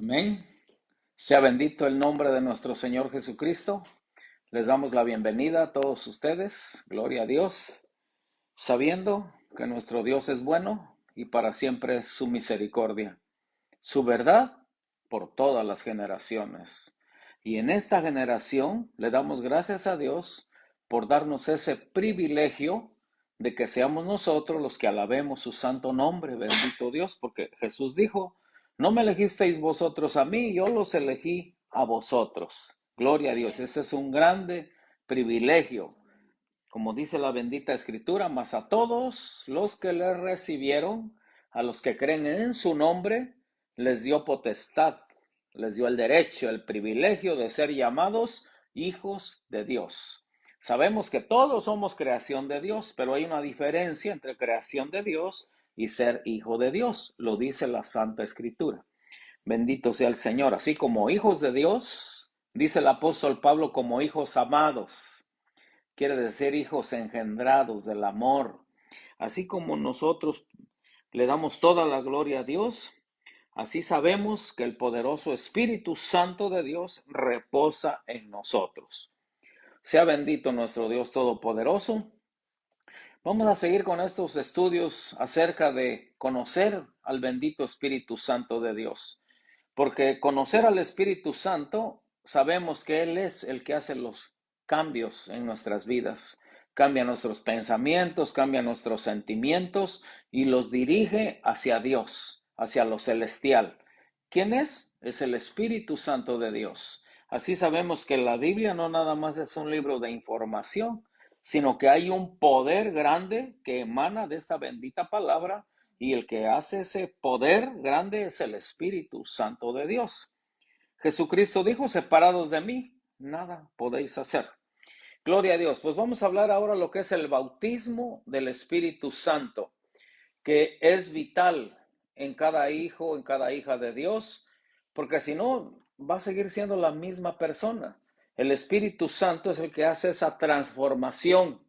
Amén. Sea bendito el nombre de nuestro Señor Jesucristo. Les damos la bienvenida a todos ustedes. Gloria a Dios. Sabiendo que nuestro Dios es bueno y para siempre es su misericordia. Su verdad por todas las generaciones. Y en esta generación le damos gracias a Dios por darnos ese privilegio de que seamos nosotros los que alabemos su santo nombre, bendito Dios, porque Jesús dijo, no me elegisteis vosotros a mí, yo los elegí a vosotros. Gloria a Dios, ese es un grande privilegio, como dice la bendita escritura, mas a todos los que le recibieron, a los que creen en su nombre, les dio potestad, les dio el derecho, el privilegio de ser llamados hijos de Dios. Sabemos que todos somos creación de Dios, pero hay una diferencia entre creación de Dios y ser hijo de Dios, lo dice la Santa Escritura. Bendito sea el Señor, así como hijos de Dios, dice el apóstol Pablo, como hijos amados. Quiere decir hijos engendrados del amor. Así como nosotros le damos toda la gloria a Dios, así sabemos que el poderoso Espíritu Santo de Dios reposa en nosotros. Sea bendito nuestro Dios Todopoderoso. Vamos a seguir con estos estudios acerca de conocer al bendito Espíritu Santo de Dios. Porque conocer al Espíritu Santo, sabemos que Él es el que hace los cambios en nuestras vidas. Cambia nuestros pensamientos, cambia nuestros sentimientos y los dirige hacia Dios, hacia lo celestial. ¿Quién es? Es el Espíritu Santo de Dios. Así sabemos que la Biblia no nada más es un libro de información, sino que hay un poder grande que emana de esta bendita palabra y el que hace ese poder grande es el Espíritu Santo de Dios. Jesucristo dijo, separados de mí, nada podéis hacer. Gloria a Dios. Pues vamos a hablar ahora lo que es el bautismo del Espíritu Santo, que es vital en cada hijo, en cada hija de Dios, porque si no, va a seguir siendo la misma persona. El Espíritu Santo es el que hace esa transformación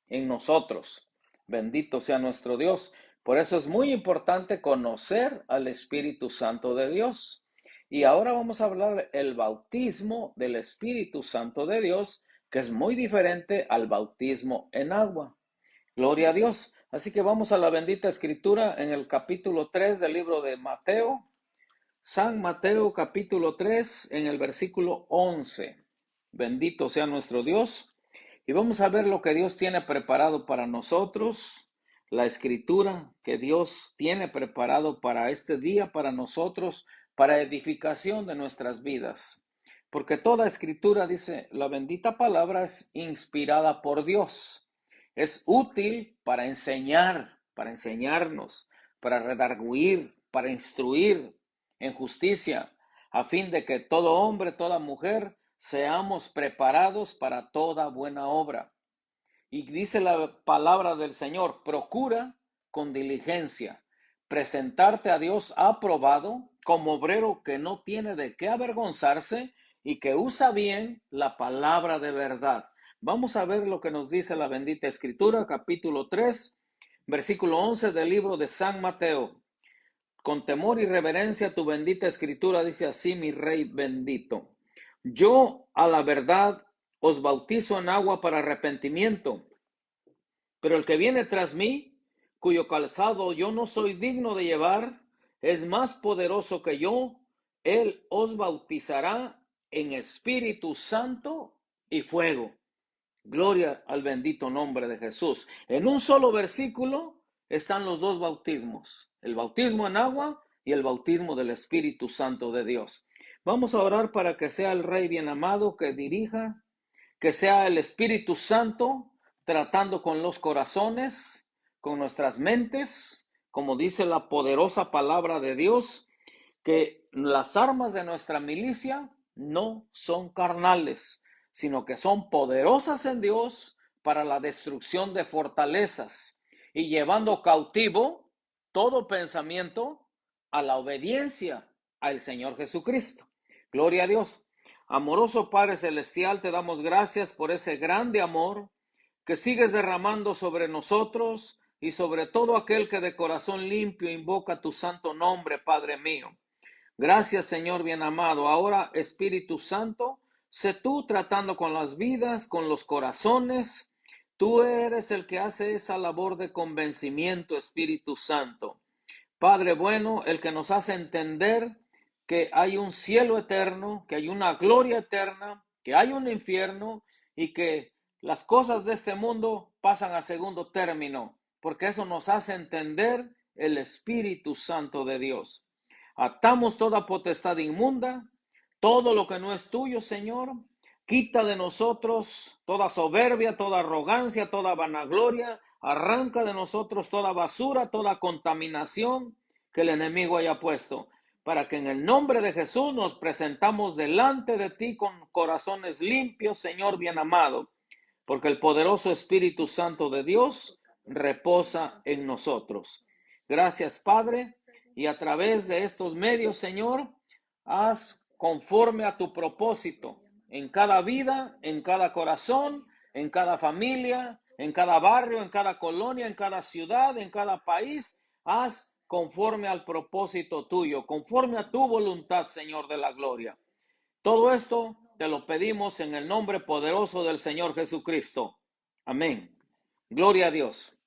en nosotros. Bendito sea nuestro Dios. Por eso es muy importante conocer al Espíritu Santo de Dios. Y ahora vamos a hablar del bautismo del Espíritu Santo de Dios, que es muy diferente al bautismo en agua. Gloria a Dios. Así que vamos a la bendita escritura en el capítulo 3 del libro de Mateo. San Mateo capítulo 3 en el versículo 11. Bendito sea nuestro Dios. Y vamos a ver lo que Dios tiene preparado para nosotros, la escritura que Dios tiene preparado para este día, para nosotros, para edificación de nuestras vidas. Porque toda escritura, dice, la bendita palabra es inspirada por Dios. Es útil para enseñar, para enseñarnos, para redarguir, para instruir en justicia, a fin de que todo hombre, toda mujer, seamos preparados para toda buena obra. Y dice la palabra del Señor, procura con diligencia presentarte a Dios aprobado como obrero que no tiene de qué avergonzarse y que usa bien la palabra de verdad. Vamos a ver lo que nos dice la bendita Escritura, capítulo 3, versículo 11 del libro de San Mateo. Con temor y reverencia tu bendita escritura dice así, mi Rey bendito. Yo a la verdad os bautizo en agua para arrepentimiento, pero el que viene tras mí, cuyo calzado yo no soy digno de llevar, es más poderoso que yo. Él os bautizará en Espíritu Santo y fuego. Gloria al bendito nombre de Jesús. En un solo versículo están los dos bautismos, el bautismo en agua y el bautismo del Espíritu Santo de Dios. Vamos a orar para que sea el Rey bien amado que dirija, que sea el Espíritu Santo tratando con los corazones, con nuestras mentes, como dice la poderosa palabra de Dios, que las armas de nuestra milicia no son carnales, sino que son poderosas en Dios para la destrucción de fortalezas y llevando cautivo todo pensamiento a la obediencia al Señor Jesucristo. Gloria a Dios. Amoroso Padre Celestial, te damos gracias por ese grande amor que sigues derramando sobre nosotros y sobre todo aquel que de corazón limpio invoca tu santo nombre, Padre mío. Gracias, Señor bien amado. Ahora, Espíritu Santo, sé tú tratando con las vidas, con los corazones. Tú eres el que hace esa labor de convencimiento, Espíritu Santo. Padre bueno, el que nos hace entender que hay un cielo eterno, que hay una gloria eterna, que hay un infierno y que las cosas de este mundo pasan a segundo término, porque eso nos hace entender el Espíritu Santo de Dios. Atamos toda potestad inmunda, todo lo que no es tuyo, Señor. Quita de nosotros toda soberbia, toda arrogancia, toda vanagloria. Arranca de nosotros toda basura, toda contaminación que el enemigo haya puesto, para que en el nombre de Jesús nos presentamos delante de ti con corazones limpios, Señor bien amado, porque el poderoso Espíritu Santo de Dios reposa en nosotros. Gracias, Padre, y a través de estos medios, Señor, haz conforme a tu propósito en cada vida, en cada corazón, en cada familia, en cada barrio, en cada colonia, en cada ciudad, en cada país. Haz conforme al propósito tuyo, conforme a tu voluntad, Señor de la gloria. Todo esto te lo pedimos en el nombre poderoso del Señor Jesucristo. Amén. Gloria a Dios.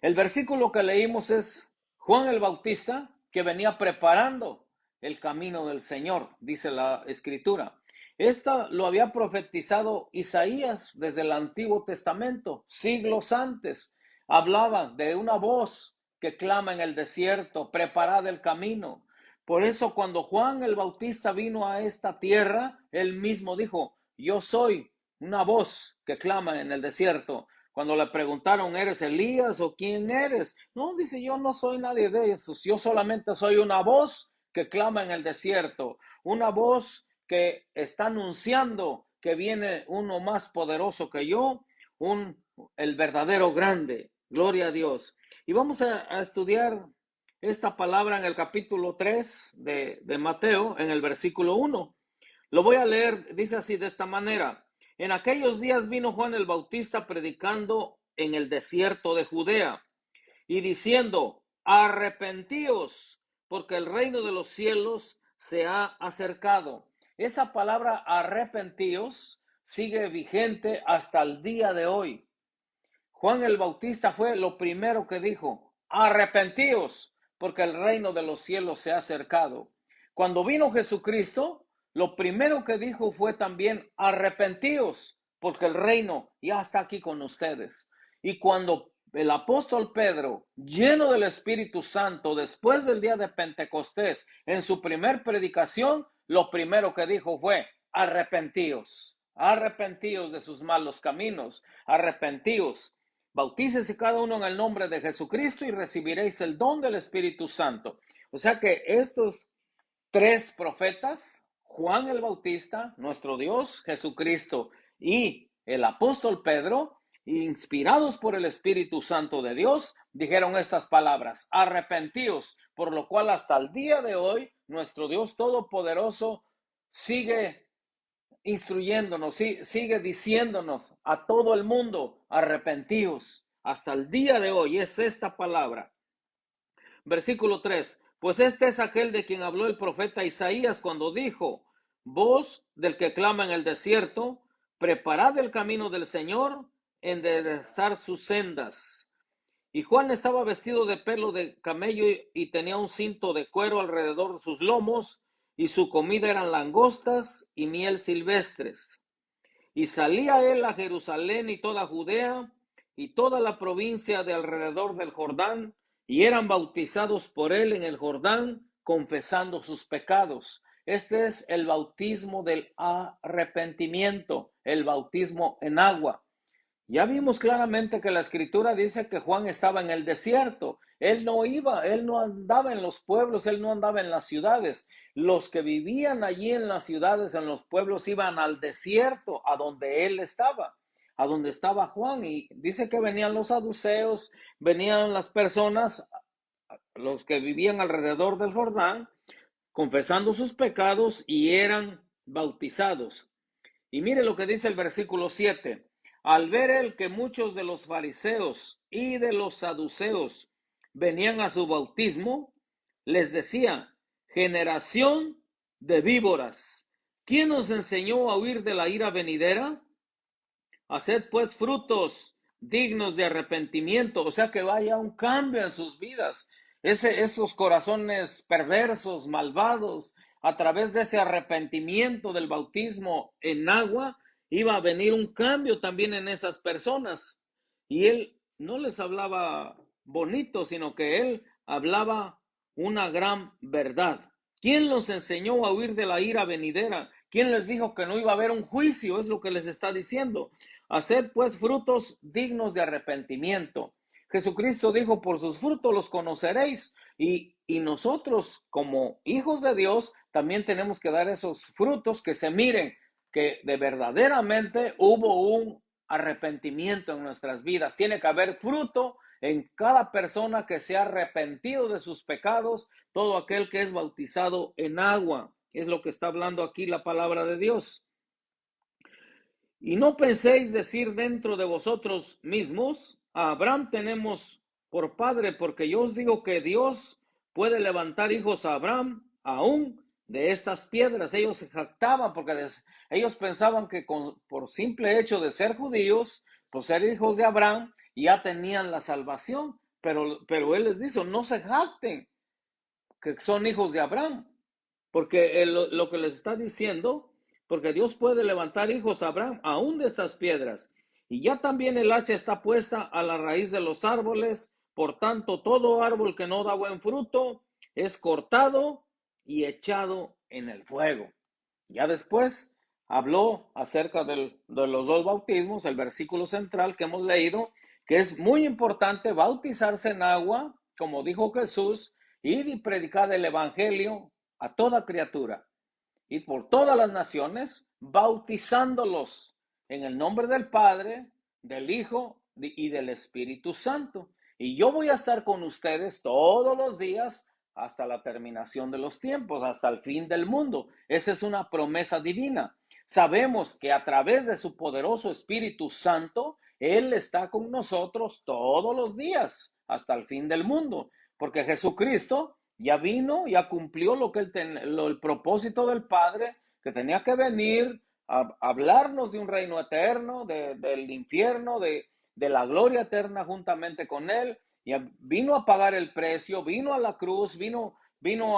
El versículo que leímos es Juan el Bautista, que venía preparando el camino del Señor, dice la Escritura. Esto lo había profetizado Isaías desde el Antiguo Testamento, siglos antes. Hablaba de una voz que clama en el desierto, preparad el camino. Por eso cuando Juan el Bautista vino a esta tierra, él mismo dijo, yo soy una voz que clama en el desierto. Cuando le preguntaron, ¿eres Elías o quién eres? No, dice, yo no soy nadie de esos, yo solamente soy una voz que clama en el desierto, una voz que está anunciando que viene uno más poderoso que yo, el verdadero grande. Gloria a Dios. Y vamos a estudiar esta palabra en el capítulo 3 de Mateo, en el versículo 1. Lo voy a leer, dice así de esta manera. En aquellos días vino Juan el Bautista predicando en el desierto de Judea y diciendo, arrepentíos, porque el reino de los cielos se ha acercado. Esa palabra arrepentíos sigue vigente hasta el día de hoy. Juan el Bautista fue lo primero que dijo, arrepentíos, porque el reino de los cielos se ha acercado. Cuando vino Jesucristo, lo primero que dijo fue también, arrepentíos, porque el reino ya está aquí con ustedes. Y cuando el apóstol Pedro, lleno del Espíritu Santo, después del día de Pentecostés, en su primer predicación, lo primero que dijo fue, arrepentíos, arrepentíos de sus malos caminos, arrepentíos. Bautícese cada uno en el nombre de Jesucristo y recibiréis el don del Espíritu Santo. O sea que estos tres profetas, Juan el Bautista, nuestro Dios Jesucristo y el apóstol Pedro, inspirados por el Espíritu Santo de Dios, dijeron estas palabras, arrepentíos, por lo cual hasta el día de hoy nuestro Dios Todopoderoso sigue instruyéndonos, sigue diciéndonos a todo el mundo, arrepentíos. Hasta el día de hoy es esta palabra. Versículo 3. Pues este es aquel de quien habló el profeta Isaías cuando dijo, voz del que clama en el desierto, preparad el camino del Señor, enderezar sus sendas. Y Juan estaba vestido de pelo de camello y tenía un cinto de cuero alrededor de sus lomos, y su comida eran langostas y miel silvestres. Y salía él a Jerusalén y toda Judea y toda la provincia de alrededor del Jordán, y eran bautizados por él en el Jordán, confesando sus pecados. Este es el bautismo del arrepentimiento, el bautismo en agua. Ya vimos claramente que la escritura dice que Juan estaba en el desierto. Él no andaba en los pueblos, él no andaba en las ciudades. Los que vivían allí en las ciudades, en los pueblos, iban al desierto, a donde él estaba, a donde estaba Juan. Y dice que venían los saduceos, venían las personas, los que vivían alrededor del Jordán, confesando sus pecados y eran bautizados. Y mire lo que dice el versículo 7. Al ver él que muchos de los fariseos y de los saduceos venían a su bautismo, les decía, generación de víboras, ¿quién nos enseñó a huir de la ira venidera? Haced pues frutos dignos de arrepentimiento, o sea que vaya un cambio en sus vidas. Esos corazones perversos, malvados, a través de ese arrepentimiento del bautismo en agua, iba a venir un cambio también en esas personas. Y él no les hablaba bonito, sino que él hablaba una gran verdad. ¿Quién los enseñó a huir de la ira venidera? ¿Quién les dijo que no iba a haber un juicio? Es lo que les está diciendo. Haced pues frutos dignos de arrepentimiento. Jesucristo dijo, por sus frutos los conoceréis. Y nosotros, como hijos de Dios, también tenemos que dar esos frutos que se miren, que de verdaderamente hubo un arrepentimiento en nuestras vidas. Tiene que haber fruto en cada persona que se ha arrepentido de sus pecados, todo aquel que es bautizado en agua. Es lo que está hablando aquí la palabra de Dios. Y no penséis decir dentro de vosotros mismos, a Abraham tenemos por padre, porque yo os digo que Dios puede levantar hijos a Abraham aún de estas piedras. Ellos se jactaban porque ellos pensaban que por simple hecho de ser judíos, por ser hijos de Abraham, ya tenían la salvación. Pero él les dice, no se jacten que son hijos de Abraham, porque lo que les está diciendo, porque Dios puede levantar hijos a Abraham aún de estas piedras. Y ya también el hacha está puesta a la raíz de los árboles, por tanto todo árbol que no da buen fruto es cortado y echado en el fuego. Ya después habló acerca de los dos bautismos, el versículo central que hemos leído, que es muy importante bautizarse en agua, como dijo Jesús, y predicar el evangelio a toda criatura y por todas las naciones, bautizándolos en el nombre del Padre, del Hijo y del Espíritu Santo. Y yo voy a estar con ustedes todos los días hasta la terminación de los tiempos, hasta el fin del mundo. Esa es una promesa divina. Sabemos que a través de su poderoso Espíritu Santo, Él está con nosotros todos los días hasta el fin del mundo, porque Jesucristo ya vino, ya cumplió el propósito del Padre, que tenía que venir a hablarnos de un reino eterno, del infierno, de la gloria eterna juntamente con Él. Y vino a pagar el precio, vino a la cruz, vino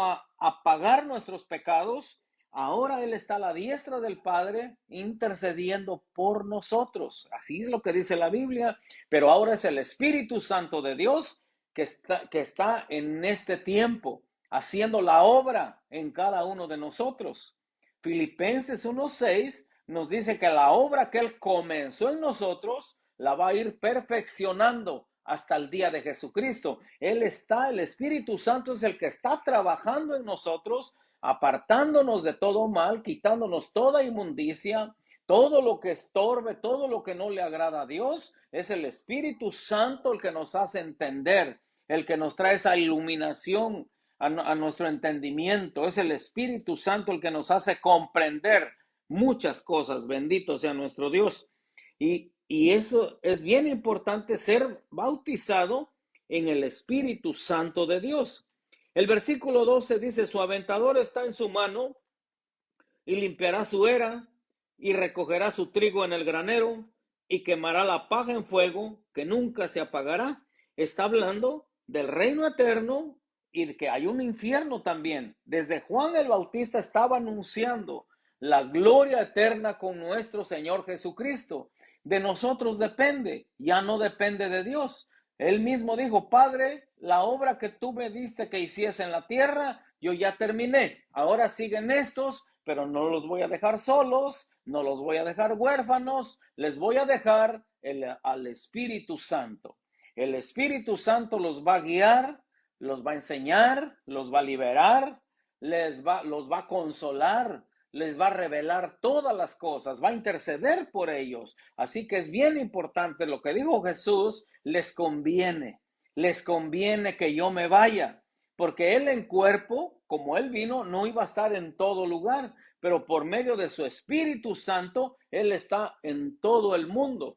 a pagar nuestros pecados. Ahora Él está a la diestra del Padre intercediendo por nosotros. Así es lo que dice la Biblia. Pero ahora es el Espíritu Santo de Dios que está en este tiempo haciendo la obra en cada uno de nosotros. Filipenses 1:6 nos dice que la obra que Él comenzó en nosotros la va a ir perfeccionando hasta el día de Jesucristo. El Espíritu Santo es el que está trabajando en nosotros, apartándonos de todo mal, quitándonos toda inmundicia, todo lo que estorbe, todo lo que no le agrada a Dios. Es el Espíritu Santo el que nos hace entender, el que nos trae esa iluminación a nuestro entendimiento. Es el Espíritu Santo el que nos hace comprender muchas cosas. Bendito sea nuestro Dios. Y eso es bien importante, ser bautizado en el Espíritu Santo de Dios. El versículo 12 dice, su aventador está en su mano y limpiará su era y recogerá su trigo en el granero y quemará la paja en fuego que nunca se apagará. Está hablando del reino eterno y de que hay un infierno también. Desde Juan el Bautista estaba anunciando la gloria eterna con nuestro Señor Jesucristo. De nosotros depende, ya no depende de Dios. Él mismo dijo, Padre, la obra que tú me diste que hiciese en la tierra, yo ya terminé. Ahora siguen estos, pero no los voy a dejar solos, no los voy a dejar huérfanos, les voy a dejar al Espíritu Santo. El Espíritu Santo los va a guiar, los va a enseñar, los va a liberar, los va a consolar, les va a revelar todas las cosas, va a interceder por ellos. Así que es bien importante lo que dijo Jesús, les conviene que yo me vaya, porque Él en cuerpo, como Él vino, no iba a estar en todo lugar, pero por medio de su Espíritu Santo, Él está en todo el mundo,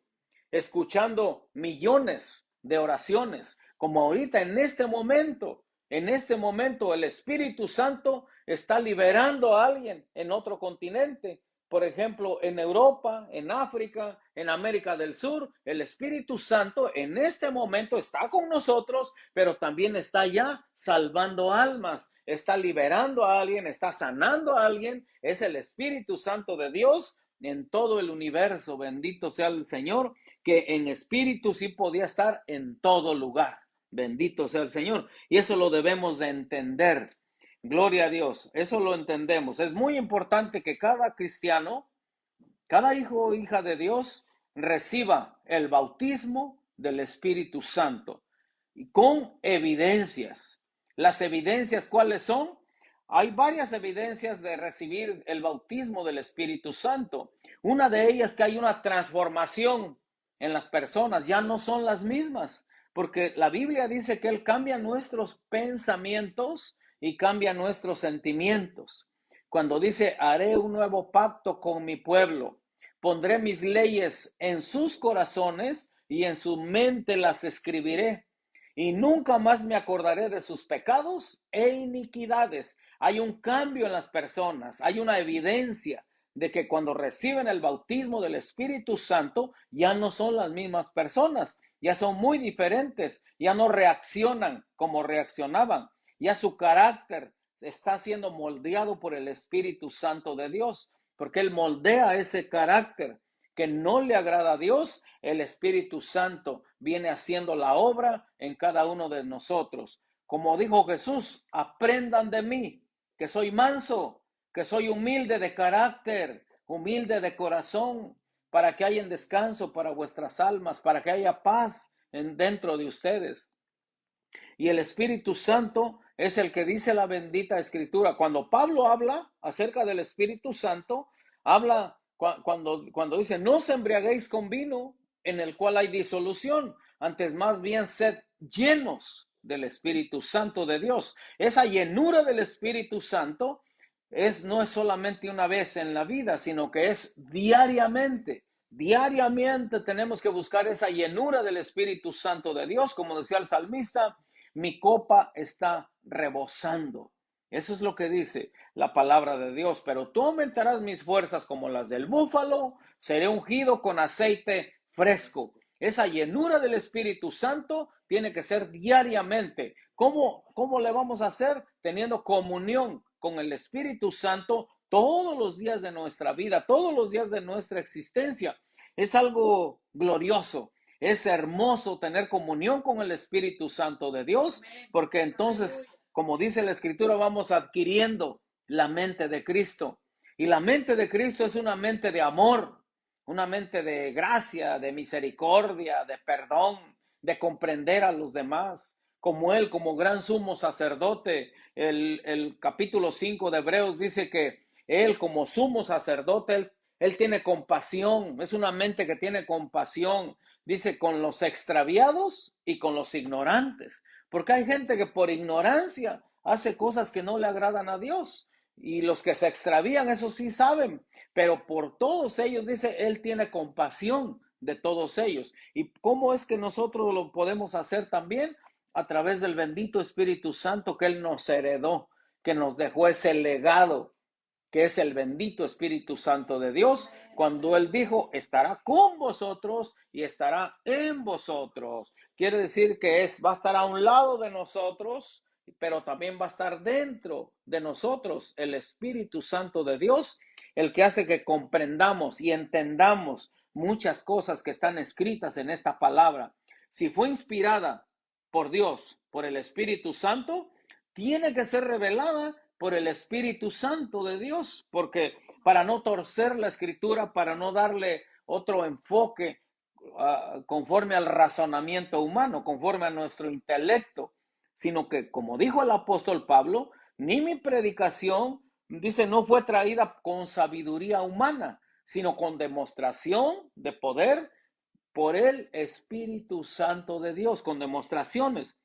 escuchando millones de oraciones, como ahorita en este momento. En este momento el Espíritu Santo está liberando a alguien en otro continente. Por ejemplo, en Europa, en África, en América del Sur, el Espíritu Santo en este momento está con nosotros, pero también está ya salvando almas, está liberando a alguien, está sanando a alguien. Es el Espíritu Santo de Dios en todo el universo. Bendito sea el Señor, que en espíritu sí podía estar en todo lugar. Bendito sea el Señor. Y eso lo debemos de entender. Gloria a Dios. Eso lo entendemos. Es muy importante que cada cristiano, cada hijo o hija de Dios reciba el bautismo del Espíritu Santo y con evidencias. Las evidencias, ¿cuáles son? Hay varias evidencias de recibir el bautismo del Espíritu Santo. Una de ellas es que hay una transformación en las personas, ya no son las mismas, porque la Biblia dice que Él cambia nuestros pensamientos y cambia nuestros sentimientos. Cuando dice, haré un nuevo pacto con mi pueblo, pondré mis leyes en sus corazones y en su mente las escribiré. Y nunca más me acordaré de sus pecados e iniquidades. Hay un cambio en las personas, hay una evidencia de que cuando reciben el bautismo del Espíritu Santo ya no son las mismas personas, ya son muy diferentes, ya no reaccionan como reaccionaban, ya su carácter está siendo moldeado por el Espíritu Santo de Dios, porque Él moldea ese carácter que no le agrada a Dios. El Espíritu Santo viene haciendo la obra en cada uno de nosotros. Como dijo Jesús, aprendan de mí, que soy manso, que soy humilde de carácter, humilde de corazón, para que haya descanso para vuestras almas, para que haya paz dentro de ustedes. Y el Espíritu Santo es el que dice la bendita Escritura. Cuando Pablo habla acerca del Espíritu Santo, habla cuando dice, no os embriaguéis con vino en el cual hay disolución, antes más bien sed llenos del Espíritu Santo de Dios. Esa llenura del Espíritu Santo no es solamente una vez en la vida, sino que es diariamente. Diariamente tenemos que buscar esa llenura del Espíritu Santo de Dios, como decía el salmista, mi copa está rebosando. Eso es lo que dice la palabra de Dios. Pero tú aumentarás mis fuerzas como las del búfalo, seré ungido con aceite fresco. Esa llenura del Espíritu Santo tiene que ser diariamente. ¿Cómo le vamos a hacer? Teniendo comunión con el Espíritu Santo todos los días de nuestra vida, todos los días de nuestra existencia. Es algo glorioso. Es hermoso tener comunión con el Espíritu Santo de Dios, porque entonces, como dice la Escritura, vamos adquiriendo la mente de Cristo. Y la mente de Cristo es una mente de amor, una mente de gracia, de misericordia, de perdón, de comprender a los demás. Como Él, como gran sumo sacerdote, el capítulo 5 de Hebreos dice que Él, como sumo sacerdote, él tiene compasión, es una mente que tiene compasión. Dice, con los extraviados y con los ignorantes. Porque hay gente que por ignorancia hace cosas que no le agradan a Dios. Y los que se extravían, eso sí saben. Pero por todos ellos, dice, Él tiene compasión de todos ellos. ¿Y cómo es que nosotros lo podemos hacer también? A través del bendito Espíritu Santo que Él nos heredó, que nos dejó ese legado, que es el bendito Espíritu Santo de Dios, cuando Él dijo, estará con vosotros y estará en vosotros. Quiere decir que va a estar a un lado de nosotros, pero también va a estar dentro de nosotros el Espíritu Santo de Dios, el que hace que comprendamos y entendamos muchas cosas que están escritas en esta palabra. Si fue inspirada por Dios, por el Espíritu Santo, tiene que ser revelada por el Espíritu Santo de Dios, porque para no torcer la Escritura, para no darle otro enfoque conforme al razonamiento humano, conforme a nuestro intelecto, sino que, como dijo el apóstol Pablo, ni mi predicación, dice, no fue traída con sabiduría humana, sino con demostración de poder por el Espíritu Santo de Dios, con demostraciones.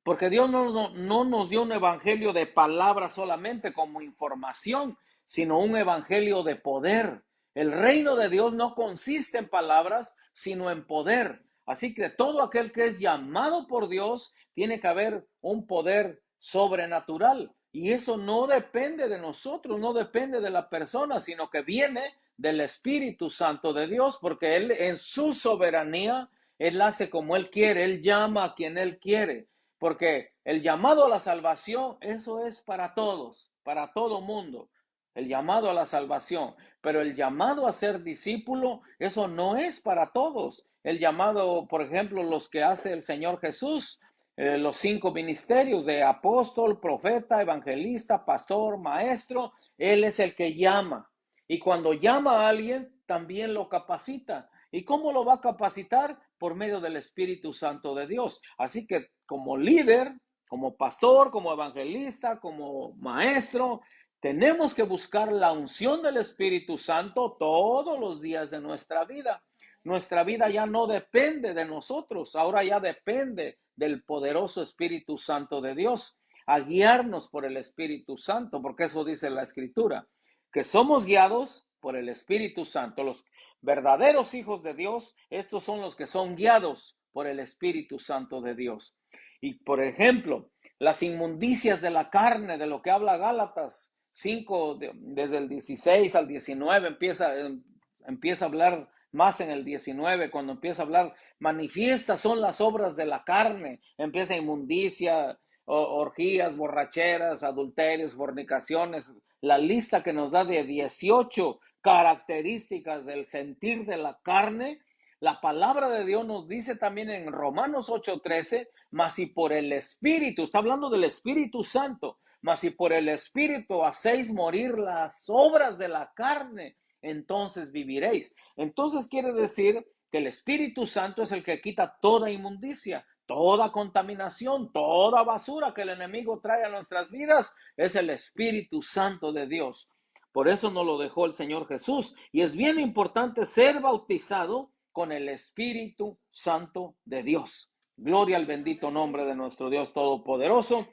Porque Dios no nos dio un evangelio de palabras solamente como información, sino un evangelio de poder. El reino de Dios no consiste en palabras, sino en poder. Así que todo aquel que es llamado por Dios, tiene que haber un poder sobrenatural. Y eso no depende de nosotros, no depende de la persona, sino que viene del Espíritu Santo de Dios, porque Él en su soberanía, Él hace como Él quiere, Él llama a quien Él quiere, porque el llamado a la salvación, eso es para todos, para todo mundo, el llamado a la salvación, pero el llamado a ser discípulo, eso no es para todos. El llamado, por ejemplo, los que hace el Señor Jesús, los 5 ministerios de apóstol, profeta, evangelista, pastor, maestro, Él es el que llama. Y cuando llama a alguien, también lo capacita. ¿Y cómo lo va a capacitar? Por medio del Espíritu Santo de Dios. Así que como líder, como pastor, como evangelista, como maestro, tenemos que buscar la unción del Espíritu Santo todos los días de nuestra vida. Nuestra vida ya no depende de nosotros, ahora ya depende del poderoso Espíritu Santo de Dios, a guiarnos por el Espíritu Santo, porque eso dice la Escritura, que somos guiados por el Espíritu Santo. Los verdaderos hijos de Dios, estos son los que son guiados por el Espíritu Santo de Dios. Y por ejemplo, las inmundicias de la carne, de lo que habla Gálatas 5, desde el 16 al 19, empieza a hablar más en el 19, cuando empieza a hablar, manifiestas son las obras de la carne, empieza inmundicia, orgías, borracheras, adulterios, fornicaciones, la lista que nos da de 18 características del sentir de la carne. La palabra de Dios nos dice también en Romanos 8:13, mas si por el Espíritu, está hablando del Espíritu Santo, mas si por el Espíritu hacéis morir las obras de la carne, entonces viviréis. Entonces quiere decir que el Espíritu Santo es el que quita toda inmundicia, toda contaminación, toda basura que el enemigo trae a nuestras vidas, es el Espíritu Santo de Dios. Por eso nos lo dejó el Señor Jesús. Y es bien importante ser bautizado con el Espíritu Santo de Dios. Gloria al bendito nombre de nuestro Dios Todopoderoso.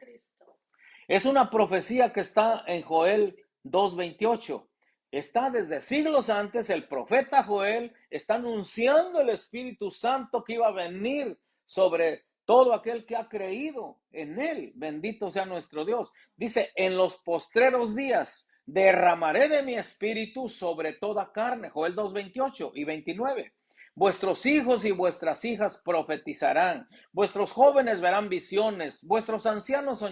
Es una profecía que está en Joel 2:28. Está desde siglos antes, el profeta Joel está anunciando el Espíritu Santo que iba a venir sobre todo aquel que ha creído en él. Bendito sea nuestro Dios. Dice, en los postreros días derramaré de mi espíritu sobre toda carne. Joel 2:28 y 29. Vuestros hijos y vuestras hijas profetizarán. Vuestros jóvenes verán visiones. Vuestros ancianos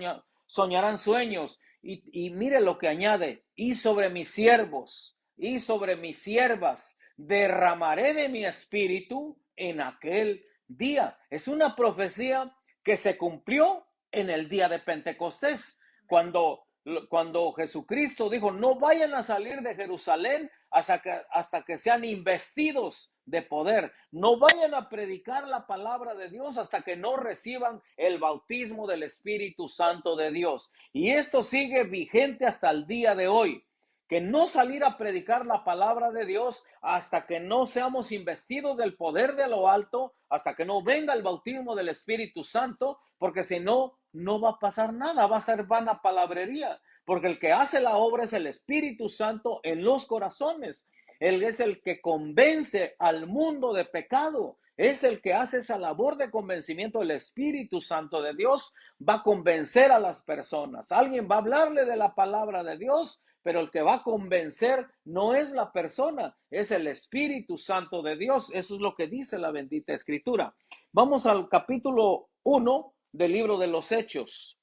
soñarán sueños. Y mire lo que añade, y sobre mis siervos y sobre mis siervas derramaré de mi espíritu en aquel día. Es una profecía que se cumplió en el día de Pentecostés, cuando Jesucristo dijo, no vayan a salir de Jerusalén hasta que sean investidos de poder. No vayan a predicar la palabra de Dios hasta que no reciban el bautismo del Espíritu Santo de Dios. Y esto sigue vigente hasta el día de hoy, que no salir a predicar la palabra de Dios hasta que no seamos investidos del poder de lo alto, hasta que no venga el bautismo del Espíritu Santo, porque si no, no va a pasar nada, va a ser vana palabrería, porque el que hace la obra es el Espíritu Santo en los corazones. Él es el que convence al mundo de pecado. Es el que hace esa labor de convencimiento. El Espíritu Santo de Dios va a convencer a las personas. Alguien va a hablarle de la palabra de Dios, pero el que va a convencer no es la persona, es el Espíritu Santo de Dios. Eso es lo que dice la bendita Escritura. Vamos al capítulo 1 del libro de los Hechos.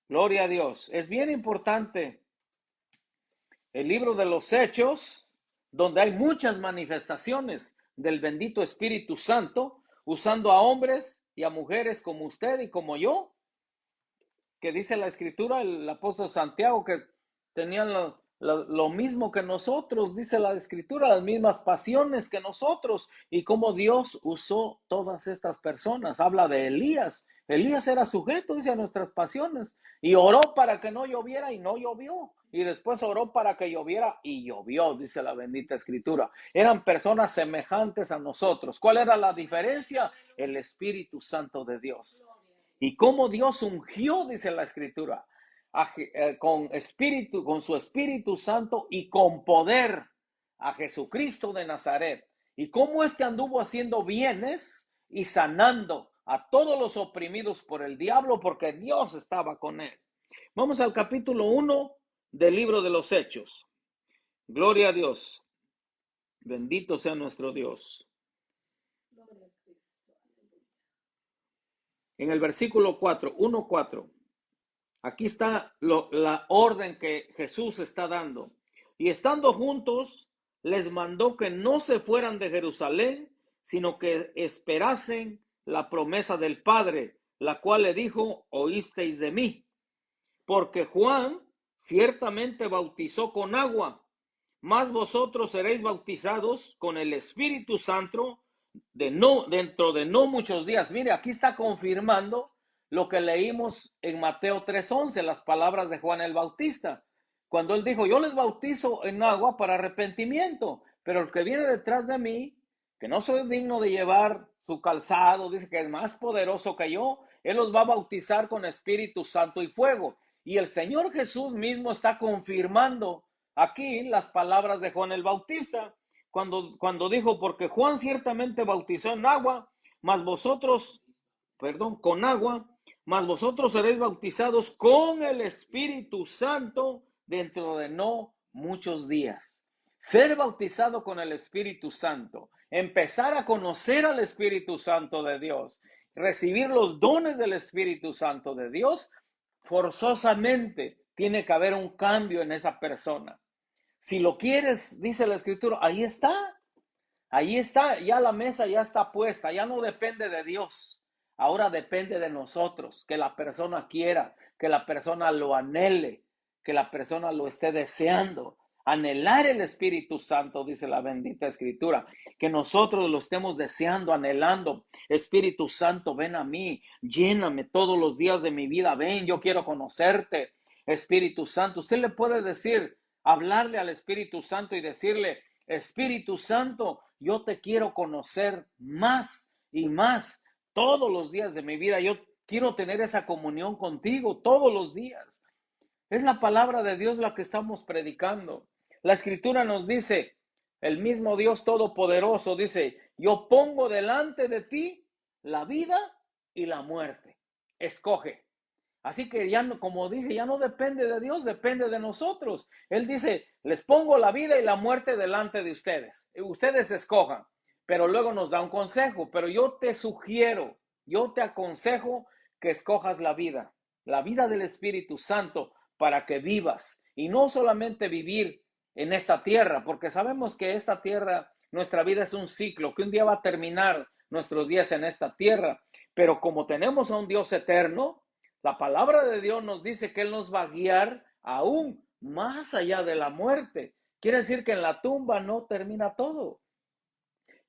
Gloria a Dios. Es bien importante el libro de los Hechos, donde hay muchas manifestaciones del bendito Espíritu Santo, usando a hombres y a mujeres como usted y como yo, que dice la Escritura, el apóstol Santiago, que tenían lo mismo que nosotros, dice la Escritura, las mismas pasiones que nosotros, y cómo Dios usó todas estas personas. Habla de Elías. Elías era sujeto, dice, a nuestras pasiones, y oró para que no lloviera y no llovió, y después oró para que lloviera y llovió, dice la bendita Escritura. Eran personas semejantes a nosotros. ¿Cuál era la diferencia? El Espíritu Santo de Dios. Y cómo Dios ungió, dice la Escritura, con su Espíritu Santo y con poder a Jesucristo de Nazaret. y cómo es que anduvo haciendo bienes y sanando a todos los oprimidos por el diablo, porque Dios estaba con él. Vamos al capítulo 1 del libro de los Hechos. Gloria a Dios. Bendito sea nuestro Dios. En el versículo 4, 1:4. Aquí está la orden que Jesús está dando. Y estando juntos, les mandó que no se fueran de Jerusalén, sino que esperasen la promesa del Padre, la cual le dijo: oísteis de mí. Porque Juan ciertamente bautizó con agua, mas vosotros seréis bautizados con el Espíritu Santo dentro de no muchos días. Mire, aquí está confirmando lo que leímos en Mateo 3:11, las palabras de Juan el Bautista, cuando él dijo: yo les bautizo en agua para arrepentimiento, pero el que viene detrás de mí, que no soy digno de llevar su calzado, dice que es más poderoso que yo, él los va a bautizar con Espíritu Santo y fuego. Y el Señor Jesús mismo está confirmando aquí las palabras de Juan el Bautista, cuando dijo: porque Juan ciertamente bautizó en agua, mas vosotros, con agua, mas vosotros seréis bautizados con el Espíritu Santo dentro de no muchos días. Ser bautizado con el Espíritu Santo, empezar a conocer al Espíritu Santo de Dios, recibir los dones del Espíritu Santo de Dios, forzosamente tiene que haber un cambio en esa persona. Si lo quieres, dice la Escritura, ahí está, ya la mesa ya está puesta, ya no depende de Dios, ahora depende de nosotros, que la persona quiera, que la persona lo anhele, que la persona lo esté deseando. Anhelar el Espíritu Santo, dice la bendita Escritura, que nosotros lo estemos deseando, anhelando. Espíritu Santo, ven a mí, lléname todos los días de mi vida, ven, yo quiero conocerte. Espíritu Santo, usted le puede decir, hablarle al Espíritu Santo y decirle: Espíritu Santo, yo te quiero conocer más y más todos los días de mi vida. Yo quiero tener esa comunión contigo todos los días. Es la palabra de Dios la que estamos predicando. La Escritura nos dice, el mismo Dios Todopoderoso dice: yo pongo delante de ti la vida y la muerte. Escoge. Así que ya no, como dije, ya no depende de Dios, depende de nosotros. Él dice: les pongo la vida y la muerte delante de ustedes. Ustedes escojan. Pero luego nos da un consejo. Pero yo te sugiero, yo te aconsejo que escojas la vida del Espíritu Santo, para que vivas. Y no solamente vivir en esta tierra, porque sabemos que esta tierra, nuestra vida es un ciclo, que un día va a terminar nuestros días en esta tierra. Pero como tenemos a un Dios eterno, la palabra de Dios nos dice que Él nos va a guiar aún más allá de la muerte. Quiere decir que en la tumba no termina todo.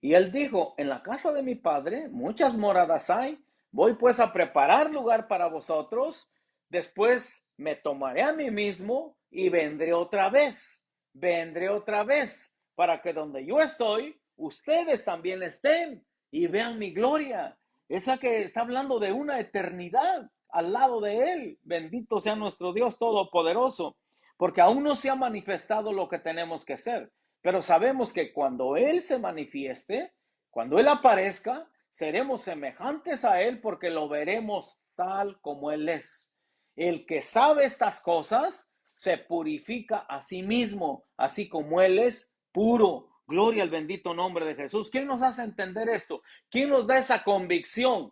Y Él dijo: en la casa de mi Padre muchas moradas hay. Voy pues a preparar lugar para vosotros. Después me tomaré a mí mismo y vendré otra vez. Vendré otra vez para que donde yo estoy, ustedes también estén y vean mi gloria. Esa que está hablando de una eternidad al lado de Él. Bendito sea nuestro Dios Todopoderoso, porque aún no se ha manifestado lo que tenemos que hacer. Pero sabemos que cuando Él se manifieste, cuando Él aparezca, seremos semejantes a Él, porque lo veremos tal como Él es. El que sabe estas cosas se purifica a sí mismo, así como Él es puro. Gloria al bendito nombre de Jesús. ¿Quién nos hace entender esto? ¿Quién nos da esa convicción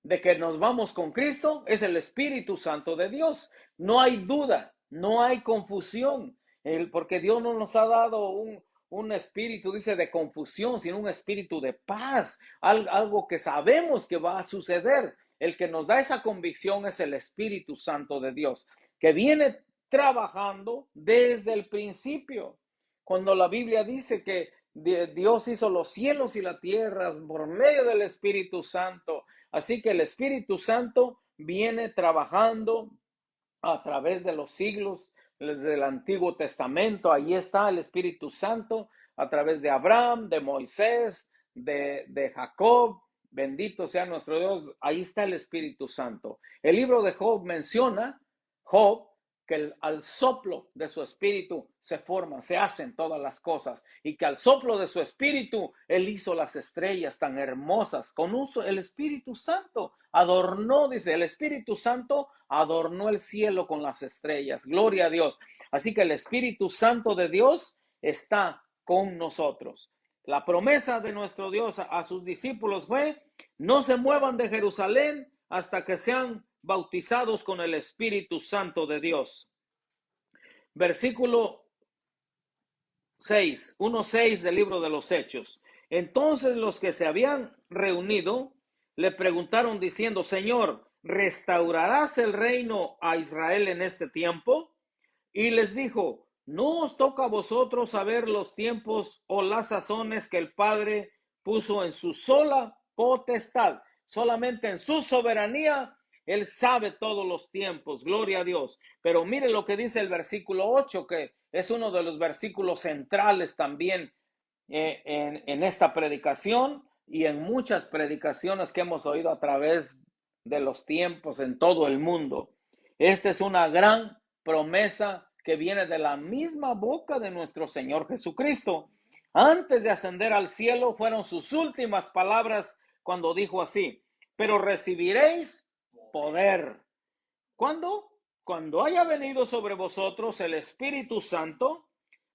de que nos vamos con Cristo? Es el Espíritu Santo de Dios. No hay duda, no hay confusión, porque Dios no nos ha dado un espíritu, dice, de confusión, sino un espíritu de paz, algo que sabemos que va a suceder. El que nos da esa convicción es el Espíritu Santo de Dios, que viene trabajando desde el principio. Cuando la Biblia dice que Dios hizo los cielos y la tierra por medio del Espíritu Santo. Así que el Espíritu Santo viene trabajando a través de los siglos, desde el Antiguo Testamento. Ahí está el Espíritu Santo a través de Abraham, de Moisés, de Jacob. Bendito sea nuestro Dios. Ahí está el Espíritu Santo. El libro de Job menciona, Job, que al soplo de su espíritu se forman, se hacen todas las cosas, y que al soplo de su espíritu Él hizo las estrellas tan hermosas. Con uso el Espíritu Santo adornó, dice, el Espíritu Santo adornó el cielo con las estrellas. Gloria a Dios. Así que el Espíritu Santo de Dios está con nosotros. La promesa de nuestro Dios a sus discípulos fue: no se muevan de Jerusalén hasta que sean bautizados con el Espíritu Santo de Dios. Versículo 1:6 del libro de los Hechos. Entonces los que se habían reunido le preguntaron diciendo: Señor, ¿restaurarás el reino a Israel en este tiempo? Y les dijo: no os toca a vosotros saber los tiempos o las sazones que el Padre puso en su sola potestad. Solamente en su soberanía Él sabe todos los tiempos. Gloria a Dios. Pero mire lo que dice el versículo 8, que es uno de los versículos centrales también en esta predicación y en muchas predicaciones que hemos oído a través de los tiempos en todo el mundo. Esta es una gran promesa que viene de la misma boca de nuestro Señor Jesucristo. Antes de ascender al cielo fueron sus últimas palabras cuando dijo así: pero recibiréis poder. ¿Cuándo? Cuando haya venido sobre vosotros el Espíritu Santo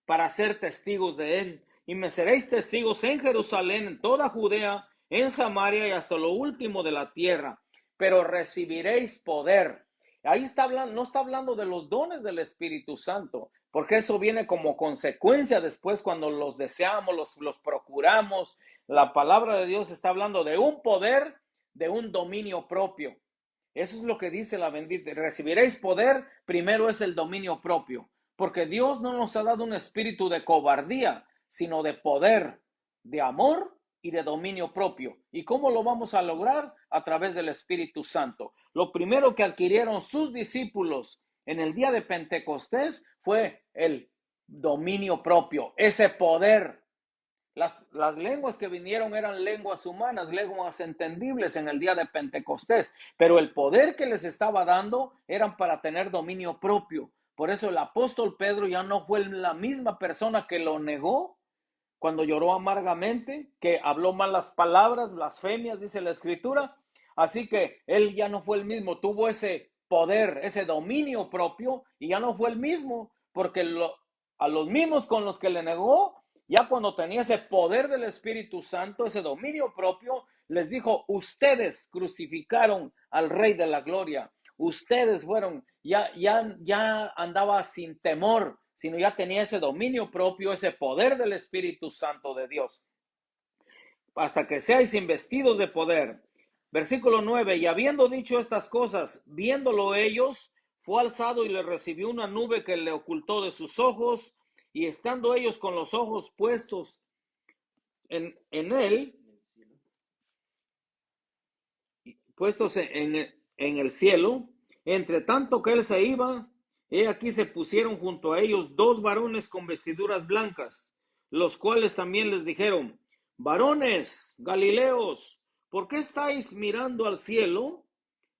para ser testigos de Él. Y me seréis testigos en Jerusalén, en toda Judea, en Samaria y hasta lo último de la tierra. Pero recibiréis poder. Ahí está hablando, no está hablando de los dones del Espíritu Santo, porque eso viene como consecuencia después cuando los deseamos, los procuramos. La palabra de Dios está hablando de un poder, de un dominio propio. Eso es lo que dice la bendita. Recibiréis poder, primero es el dominio propio, porque Dios no nos ha dado un espíritu de cobardía, sino de poder, de amor y de dominio propio. ¿Y cómo lo vamos a lograr? A través del Espíritu Santo. Lo primero que adquirieron sus discípulos en el día de Pentecostés fue el dominio propio, ese poder. Las lenguas que vinieron eran lenguas humanas, lenguas entendibles en el día de Pentecostés, pero el poder que les estaba dando eran para tener dominio propio. Por eso el apóstol Pedro ya no fue la misma persona que lo negó cuando lloró amargamente, que habló malas palabras, blasfemias, dice la Escritura. Así que él ya no fue el mismo, tuvo ese poder, ese dominio propio, y ya no fue el mismo, porque a los mismos con los que le negó, ya cuando tenía ese poder del Espíritu Santo, ese dominio propio, les dijo: ustedes crucificaron al Rey de la Gloria. Ustedes fueron, ya andaba sin temor, sino ya tenía ese dominio propio, ese poder del Espíritu Santo de Dios. Hasta que seáis investidos de poder. Versículo 9, y habiendo dicho estas cosas, viéndolo ellos, fue alzado y le recibió una nube que le ocultó de sus ojos, y estando ellos con los ojos puestos en él, puestos en el cielo, entre tanto que él se iba, he aquí se pusieron junto a ellos dos varones con vestiduras blancas, los cuales también les dijeron: varones Galileos, ¿por qué estáis mirando al cielo?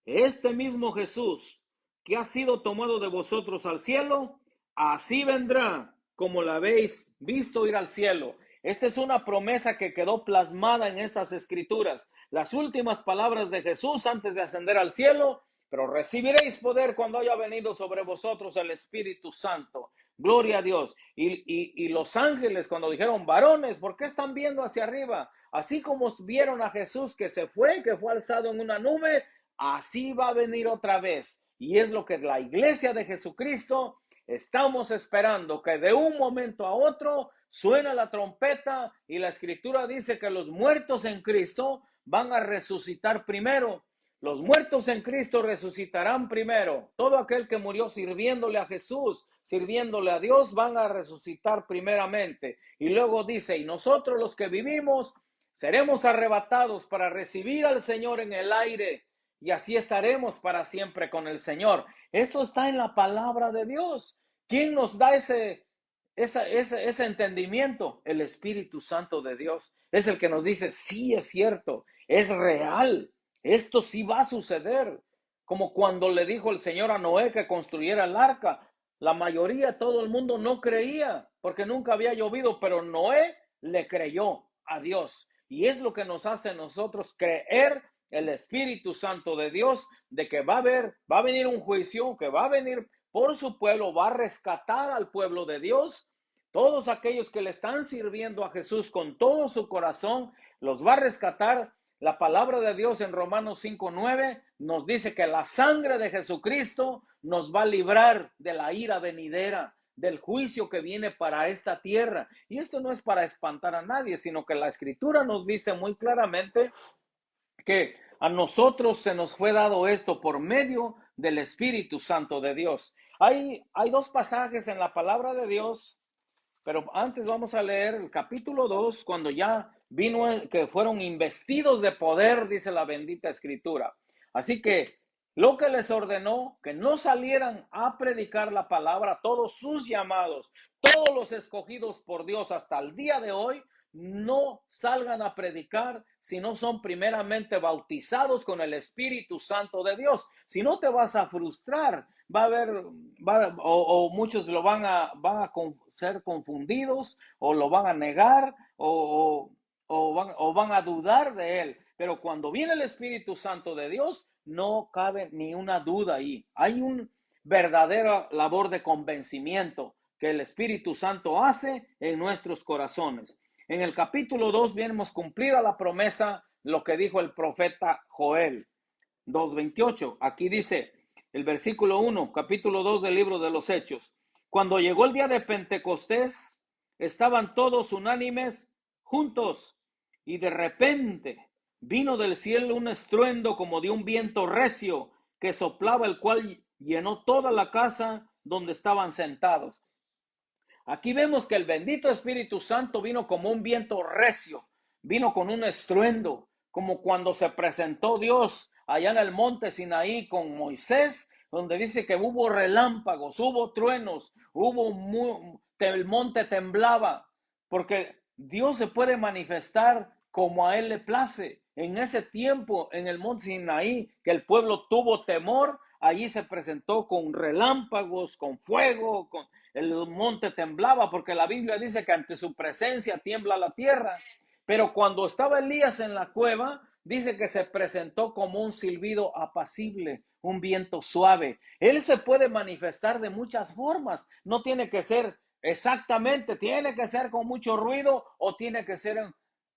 Este mismo Jesús que ha sido tomado de vosotros al cielo, así vendrá como la habéis visto ir al cielo. Esta es una promesa que quedó plasmada en estas escrituras. Las últimas palabras de Jesús antes de ascender al cielo: pero recibiréis poder cuando haya venido sobre vosotros el Espíritu Santo. Gloria a Dios. Y los ángeles, cuando dijeron: varones, ¿por qué están viendo hacia arriba? Así como vieron a Jesús que se fue, que fue alzado en una nube, así va a venir otra vez. Y es lo que la iglesia de Jesucristo estamos esperando, que de un momento a otro suena la trompeta y la Escritura dice que los muertos en Cristo van a resucitar primero. Los muertos en Cristo resucitarán primero. Todo aquel que murió sirviéndole a Jesús, sirviéndole a Dios, van a resucitar primeramente. Y luego dice: y nosotros los que vivimos seremos arrebatados para recibir al Señor en el aire, y así estaremos para siempre con el Señor. Esto está en la palabra de Dios. ¿Quién nos da ese entendimiento? El Espíritu Santo de Dios. Es el que nos dice: sí, es cierto, es real. Esto sí va a suceder. Como cuando le dijo el Señor a Noé que construyera el arca. La mayoría, todo el mundo no creía porque nunca había llovido, pero Noé le creyó a Dios. Y es lo que nos hace a nosotros creer el Espíritu Santo de Dios, de que va a venir un juicio, que va a venir por su pueblo, va a rescatar al pueblo de Dios. Todos aquellos que le están sirviendo a Jesús con todo su corazón, los va a rescatar. La palabra de Dios en Romanos 5:9 nos dice que la sangre de Jesucristo nos va a librar de la ira venidera, del juicio que viene para esta tierra. Y esto no es para espantar a nadie, sino que la Escritura nos dice muy claramente que a nosotros se nos fue dado esto por medio del Espíritu Santo de Dios. Hay dos pasajes en la palabra de Dios, pero antes vamos a leer el capítulo 2, cuando ya vino, que fueron investidos de poder, dice la bendita Escritura. Así que lo que les ordenó, que no salieran a predicar la palabra, todos sus llamados, todos los escogidos por Dios hasta el día de hoy, no salgan a predicar si no son primeramente bautizados con el Espíritu Santo de Dios. Si no, te vas a frustrar. Va a haber, o muchos lo van a ser confundidos, o lo van a negar, o van a dudar de él. Pero cuando viene el Espíritu Santo de Dios, no cabe ni una duda ahí. Hay una verdadera labor de convencimiento que el Espíritu Santo hace en nuestros corazones. En el capítulo 2 vemos cumplida la promesa, lo que dijo el profeta Joel 2:28. Aquí dice el versículo 1, capítulo 2 del libro de los Hechos. Cuando llegó el día de Pentecostés, estaban todos unánimes juntos, y de repente vino del cielo un estruendo como de un viento recio que soplaba, el cual llenó toda la casa donde estaban sentados. Aquí vemos que el bendito Espíritu Santo vino como un viento recio, vino con un estruendo, como cuando se presentó Dios allá en el monte Sinaí con Moisés, donde dice que hubo relámpagos, hubo truenos, el monte temblaba, porque Dios se puede manifestar como a él le place. En ese tiempo, en el monte Sinaí, que el pueblo tuvo temor, allí se presentó con relámpagos, con fuego, el monte temblaba, porque la Biblia dice que ante su presencia tiembla la tierra. Pero cuando estaba Elías en la cueva, dice que se presentó como un silbido apacible, un viento suave. Él se puede manifestar de muchas formas. No tiene que ser exactamente, tiene que ser con mucho ruido o tiene que ser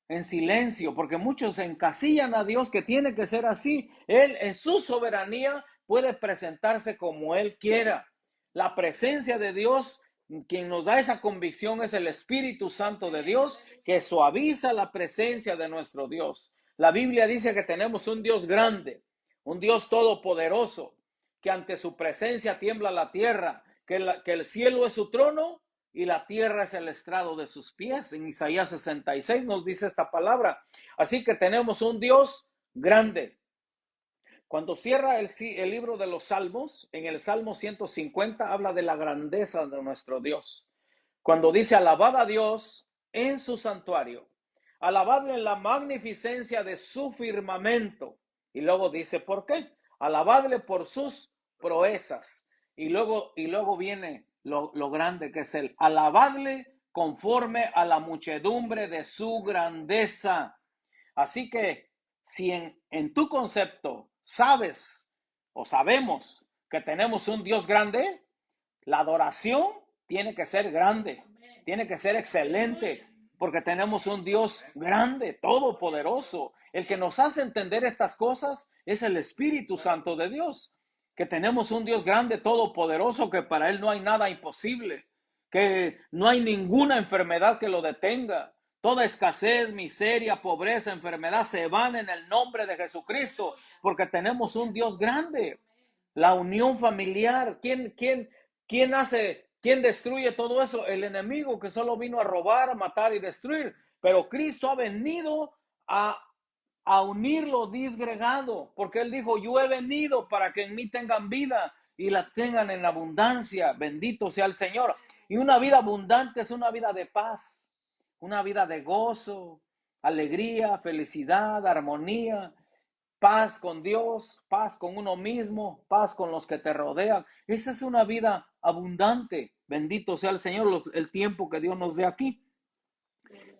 en silencio, porque muchos encasillan a Dios que tiene que ser así. Él en su soberanía puede presentarse como Él quiera. La presencia de Dios, quien nos da esa convicción, es el Espíritu Santo de Dios, que suaviza la presencia de nuestro Dios. La Biblia dice que tenemos un Dios grande, un Dios todopoderoso, que ante su presencia tiembla la tierra, que el cielo es su trono y la tierra es el estrado de sus pies. En Isaías 66 nos dice esta palabra. Así que tenemos un Dios grande. Cuando cierra el libro de los Salmos, en el Salmo 150 habla de la grandeza de nuestro Dios. Cuando dice, alabad a Dios en su santuario, alabadle en la magnificencia de su firmamento. Y luego dice, ¿por qué? Alabadle por sus proezas. Y luego viene lo grande que es él. Alabadle conforme a la muchedumbre de su grandeza. Así que si en tu concepto sabes o sabemos que tenemos un Dios grande, la adoración tiene que ser grande, tiene que ser excelente, porque tenemos un Dios grande, todopoderoso. El que nos hace entender estas cosas es el Espíritu Santo de Dios, que tenemos un Dios grande, todopoderoso, que para Él no hay nada imposible, que no hay ninguna enfermedad que lo detenga. Toda escasez, miseria, pobreza, enfermedad se van en el nombre de Jesucristo, porque tenemos un Dios grande. La unión familiar, ¿quién destruye todo eso? El enemigo, que solo vino a robar, matar y destruir. Pero Cristo ha venido a unir lo disgregado, porque Él dijo, yo he venido para que en mí tengan vida y la tengan en abundancia. Bendito sea el Señor. Y una vida abundante es una vida de paz, una vida de gozo, alegría, felicidad, armonía. paz con Dios, paz con uno mismo, paz con los que te rodean. Esa es una vida abundante. Bendito sea el Señor el tiempo que Dios nos dé aquí.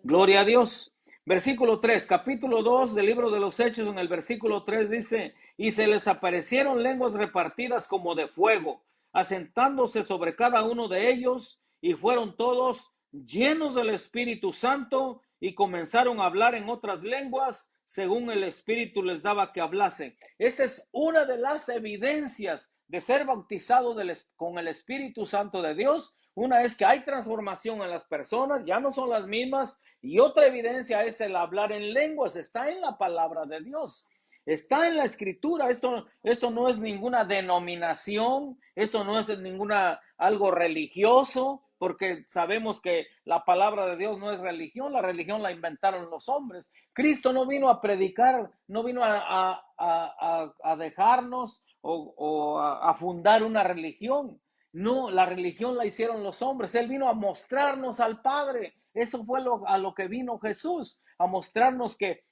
Gloria a Dios. Versículo 3, capítulo 2 del libro de los Hechos, en el versículo 3 dice, y se les aparecieron lenguas repartidas como de fuego, asentándose sobre cada uno de ellos, y fueron todos llenos del Espíritu Santo, y comenzaron a hablar en otras lenguas, según el Espíritu les daba que hablasen. Esta es una de las evidencias de ser bautizado con el Espíritu Santo de Dios. Una es que hay transformación en las personas, ya no son las mismas, y otra evidencia es el hablar en lenguas, está en la palabra de Dios. Está en la escritura. Esto no es ninguna denominación, esto no es ninguna algo religioso, porque sabemos que la palabra de Dios no es religión, la religión la inventaron los hombres. Cristo no vino a predicar, no vino a dejarnos o a fundar una religión. No, la religión la hicieron los hombres. Él vino a mostrarnos al Padre. Eso fue a lo que vino Jesús, a mostrarnos que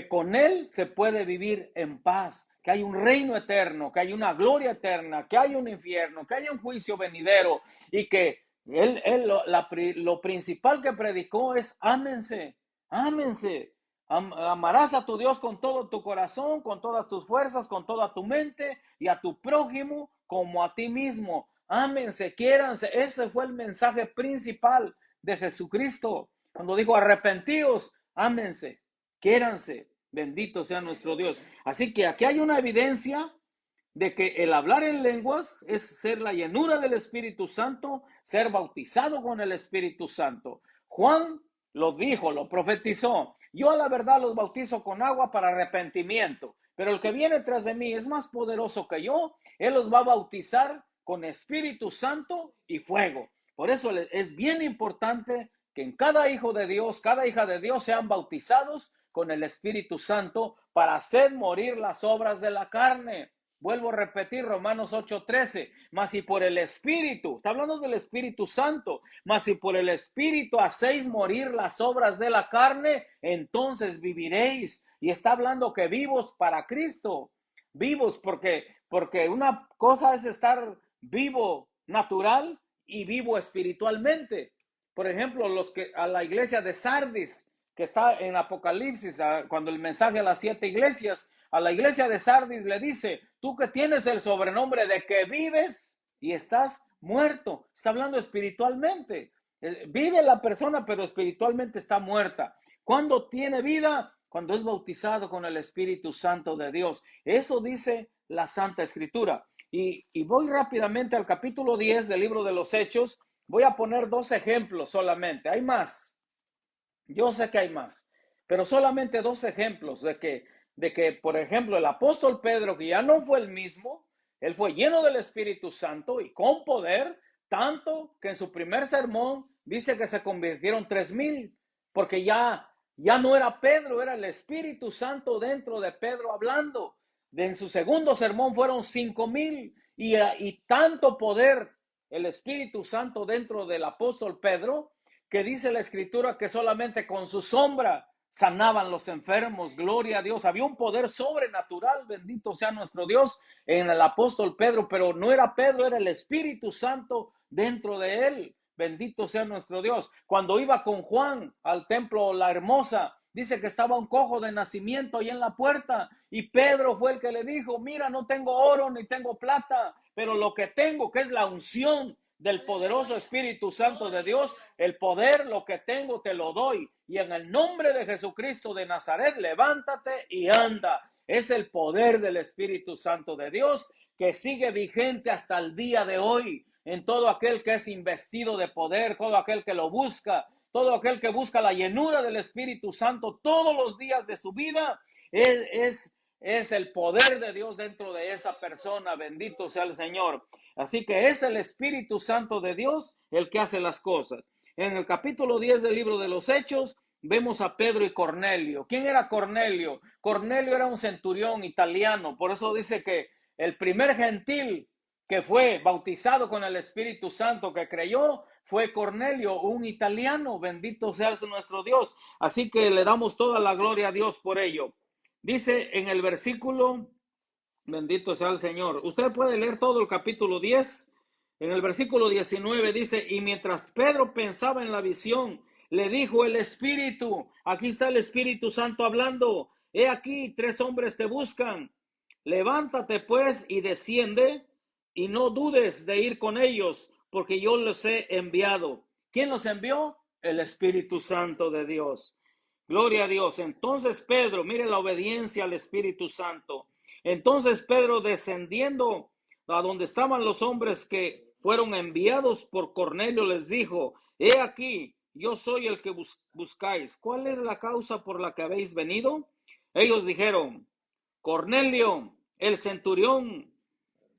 con Él se puede vivir en paz, que hay un reino eterno, que hay una gloria eterna, que hay un infierno, que hay un juicio venidero, y que lo principal que predicó es ámense, ámense. Amarás a tu Dios con todo tu corazón, con todas tus fuerzas, con toda tu mente, y a tu prójimo como a ti mismo. Ámense, quiéranse. Ese fue el mensaje principal de Jesucristo. Cuando dijo arrepentíos, ámense, quiéranse. Bendito sea nuestro Dios. Así que aquí hay una evidencia de que el hablar en lenguas es ser la llenura del Espíritu Santo, ser bautizado con el Espíritu Santo. Juan lo dijo, lo profetizó. Yo a la verdad los bautizo con agua para arrepentimiento, pero el que viene tras de mí es más poderoso que yo. Él los va a bautizar con Espíritu Santo y fuego. Por eso es bien importante que en cada hijo de Dios, cada hija de Dios sean bautizados con el Espíritu Santo para hacer morir las obras de la carne. Vuelvo a repetir Romanos 8:13, mas si por el Espíritu, está hablando del Espíritu Santo, mas si por el Espíritu hacéis morir las obras de la carne, entonces viviréis. Y está hablando que vivos para Cristo, vivos porque una cosa es estar vivo natural y vivo espiritualmente. Por ejemplo, a la iglesia de Sardis, que está en Apocalipsis, cuando el mensaje a las 7 iglesias, a la iglesia de Sardis le dice, tú que tienes el sobrenombre de que vives y estás muerto. Está hablando espiritualmente. Vive la persona, pero espiritualmente está muerta. ¿Cuándo tiene vida? Cuando es bautizado con el Espíritu Santo de Dios. Eso dice la Santa Escritura. Y voy rápidamente al capítulo 10 del libro de los Hechos. Voy a poner 2 ejemplos solamente. Hay más. Yo sé que hay más, pero solamente 2 ejemplos de que, por ejemplo, el apóstol Pedro, que ya no fue el mismo, él fue lleno del Espíritu Santo y con poder, tanto que en su primer sermón dice que se convirtieron 3,000, porque ya no era Pedro, era el Espíritu Santo dentro de Pedro hablando. En su segundo sermón fueron 5,000 y tanto poder el Espíritu Santo dentro del apóstol Pedro, que dice la Escritura que solamente con su sombra sanaban los enfermos. Gloria a Dios. Había un poder sobrenatural, bendito sea nuestro Dios, en el apóstol Pedro, pero no era Pedro, era el Espíritu Santo dentro de él. Bendito sea nuestro Dios. Cuando iba con Juan al templo La Hermosa, dice que estaba un cojo de nacimiento ahí en la puerta, y Pedro fue el que le dijo, mira, no tengo oro ni tengo plata, pero lo que tengo, que es la unción del poderoso Espíritu Santo de Dios, el poder, lo que tengo, te lo doy. Y en el nombre de Jesucristo de Nazaret, levántate y anda. Es el poder del Espíritu Santo de Dios que sigue vigente hasta el día de hoy en todo aquel que es investido de poder, todo aquel que lo busca, todo aquel que busca la llenura del Espíritu Santo todos los días de su vida. Es el poder de Dios dentro de esa persona. Bendito sea el Señor. Así que es el Espíritu Santo de Dios el que hace las cosas. En el capítulo 10 del libro de los Hechos vemos a Pedro y Cornelio. ¿Quién era Cornelio? Cornelio era un centurión italiano. Por eso dice que el primer gentil que fue bautizado con el Espíritu Santo, que creyó, fue Cornelio, un italiano. Bendito sea nuestro Dios. Así que le damos toda la gloria a Dios por ello. Dice en el versículo, bendito sea el Señor, usted puede leer todo el capítulo 10. En el versículo 19 dice, y mientras Pedro pensaba en la visión, le dijo el Espíritu, aquí está el Espíritu Santo hablando, he aquí, 3 hombres te buscan, levántate pues y desciende, y no dudes de ir con ellos, porque yo los he enviado. ¿Quién los envió? El Espíritu Santo de Dios. Gloria a Dios. Entonces Pedro, mire la obediencia al Espíritu Santo. Entonces Pedro, descendiendo a donde estaban los hombres que fueron enviados por Cornelio, les dijo, he aquí, yo soy el que buscáis. ¿Cuál es la causa por la que habéis venido? Ellos dijeron, Cornelio, el centurión,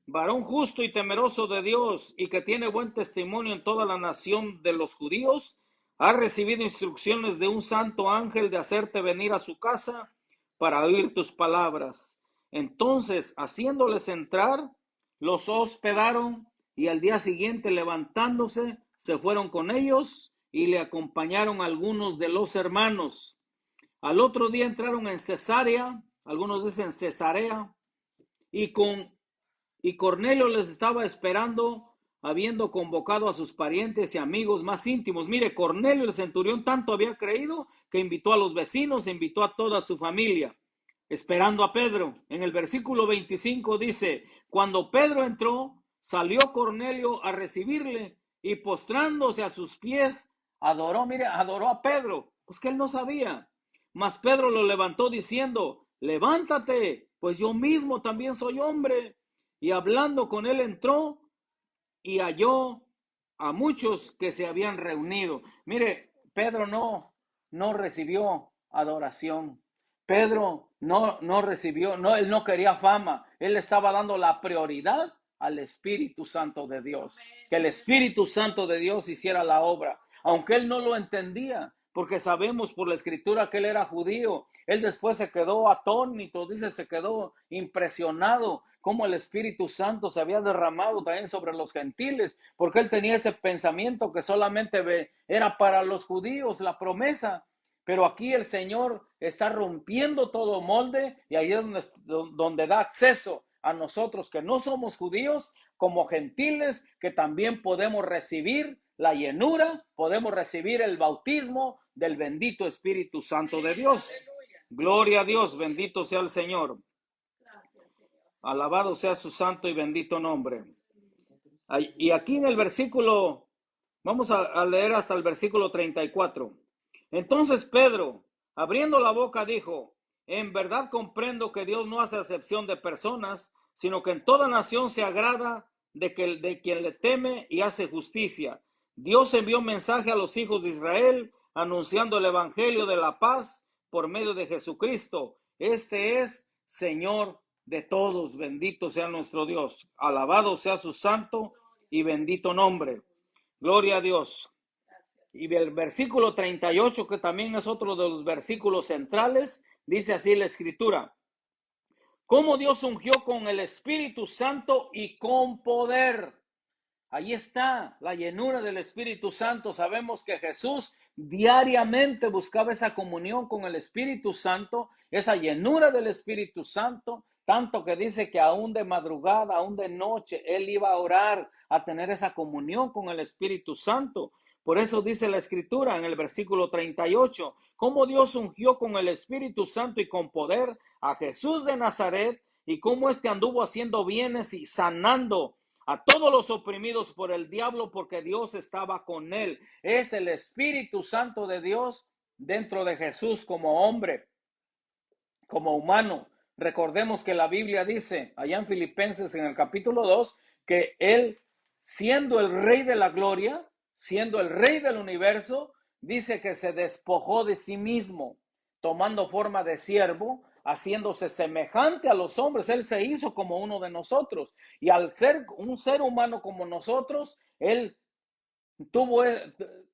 varón justo y temeroso de Dios y que tiene buen testimonio en toda la nación de los judíos, ha recibido instrucciones de un santo ángel de hacerte venir a su casa para oír tus palabras. Entonces, haciéndoles entrar, los hospedaron y al día siguiente, levantándose, se fueron con ellos y le acompañaron algunos de los hermanos. Al otro día entraron en Cesarea, algunos dicen Cesarea, y Cornelio les estaba esperando, habiendo convocado a sus parientes y amigos más íntimos. Mire, Cornelio el centurión tanto había creído que invitó a los vecinos, invitó a toda su familia, esperando a Pedro. En el versículo 25 dice, cuando Pedro entró, salió Cornelio a recibirle y postrándose a sus pies, adoró, mire, adoró a Pedro, pues que él no sabía. Mas Pedro lo levantó diciendo, levántate, pues yo mismo también soy hombre. Y hablando con él entró y halló a muchos que se habían reunido. Mire, Pedro no recibió adoración. Pedro no recibió, él no quería fama. Él estaba dando la prioridad al Espíritu Santo de Dios. Que el Espíritu Santo de Dios hiciera la obra. Aunque él no lo entendía, porque sabemos por la escritura que él era judío. Él después se quedó atónito, dice, se quedó impresionado cómo el Espíritu Santo se había derramado también sobre los gentiles, porque él tenía ese pensamiento que solamente era para los judíos la promesa. Pero aquí el Señor está rompiendo todo molde y ahí es donde da acceso a nosotros que no somos judíos, como gentiles, que también podemos recibir la llenura, podemos recibir el bautismo del bendito Espíritu Santo de Dios. Gloria a Dios, bendito sea el Señor. Alabado sea su santo y bendito nombre. Y aquí en el versículo, vamos a leer hasta el versículo 34. Entonces Pedro, abriendo la boca, dijo, en verdad comprendo que Dios no hace acepción de personas, sino que en toda nación se agrada de quien le teme y hace justicia. Dios envió mensaje a los hijos de Israel, anunciando el evangelio de la paz por medio de Jesucristo. Este es Señor de todos. Bendito sea nuestro Dios. Alabado sea su santo y bendito nombre. Gloria a Dios. Y el versículo 38, que también es otro de los versículos centrales, dice así la escritura. Cómo Dios ungió con el Espíritu Santo y con poder. Ahí está la llenura del Espíritu Santo. Sabemos que Jesús diariamente buscaba esa comunión con el Espíritu Santo, esa llenura del Espíritu Santo, tanto que dice que aún de madrugada, aún de noche, él iba a orar, a tener esa comunión con el Espíritu Santo. Por eso dice la Escritura en el versículo 38, cómo Dios ungió con el Espíritu Santo y con poder a Jesús de Nazaret y cómo éste anduvo haciendo bienes y sanando a todos los oprimidos por el diablo, porque Dios estaba con él. Es el Espíritu Santo de Dios dentro de Jesús como hombre, como humano. Recordemos que la Biblia dice, allá en Filipenses en el capítulo 2, que él, siendo el Rey de la gloria, siendo el Rey del universo, dice que se despojó de sí mismo, tomando forma de siervo, haciéndose semejante a los hombres. Él se hizo como uno de nosotros. Y al ser un ser humano como nosotros, él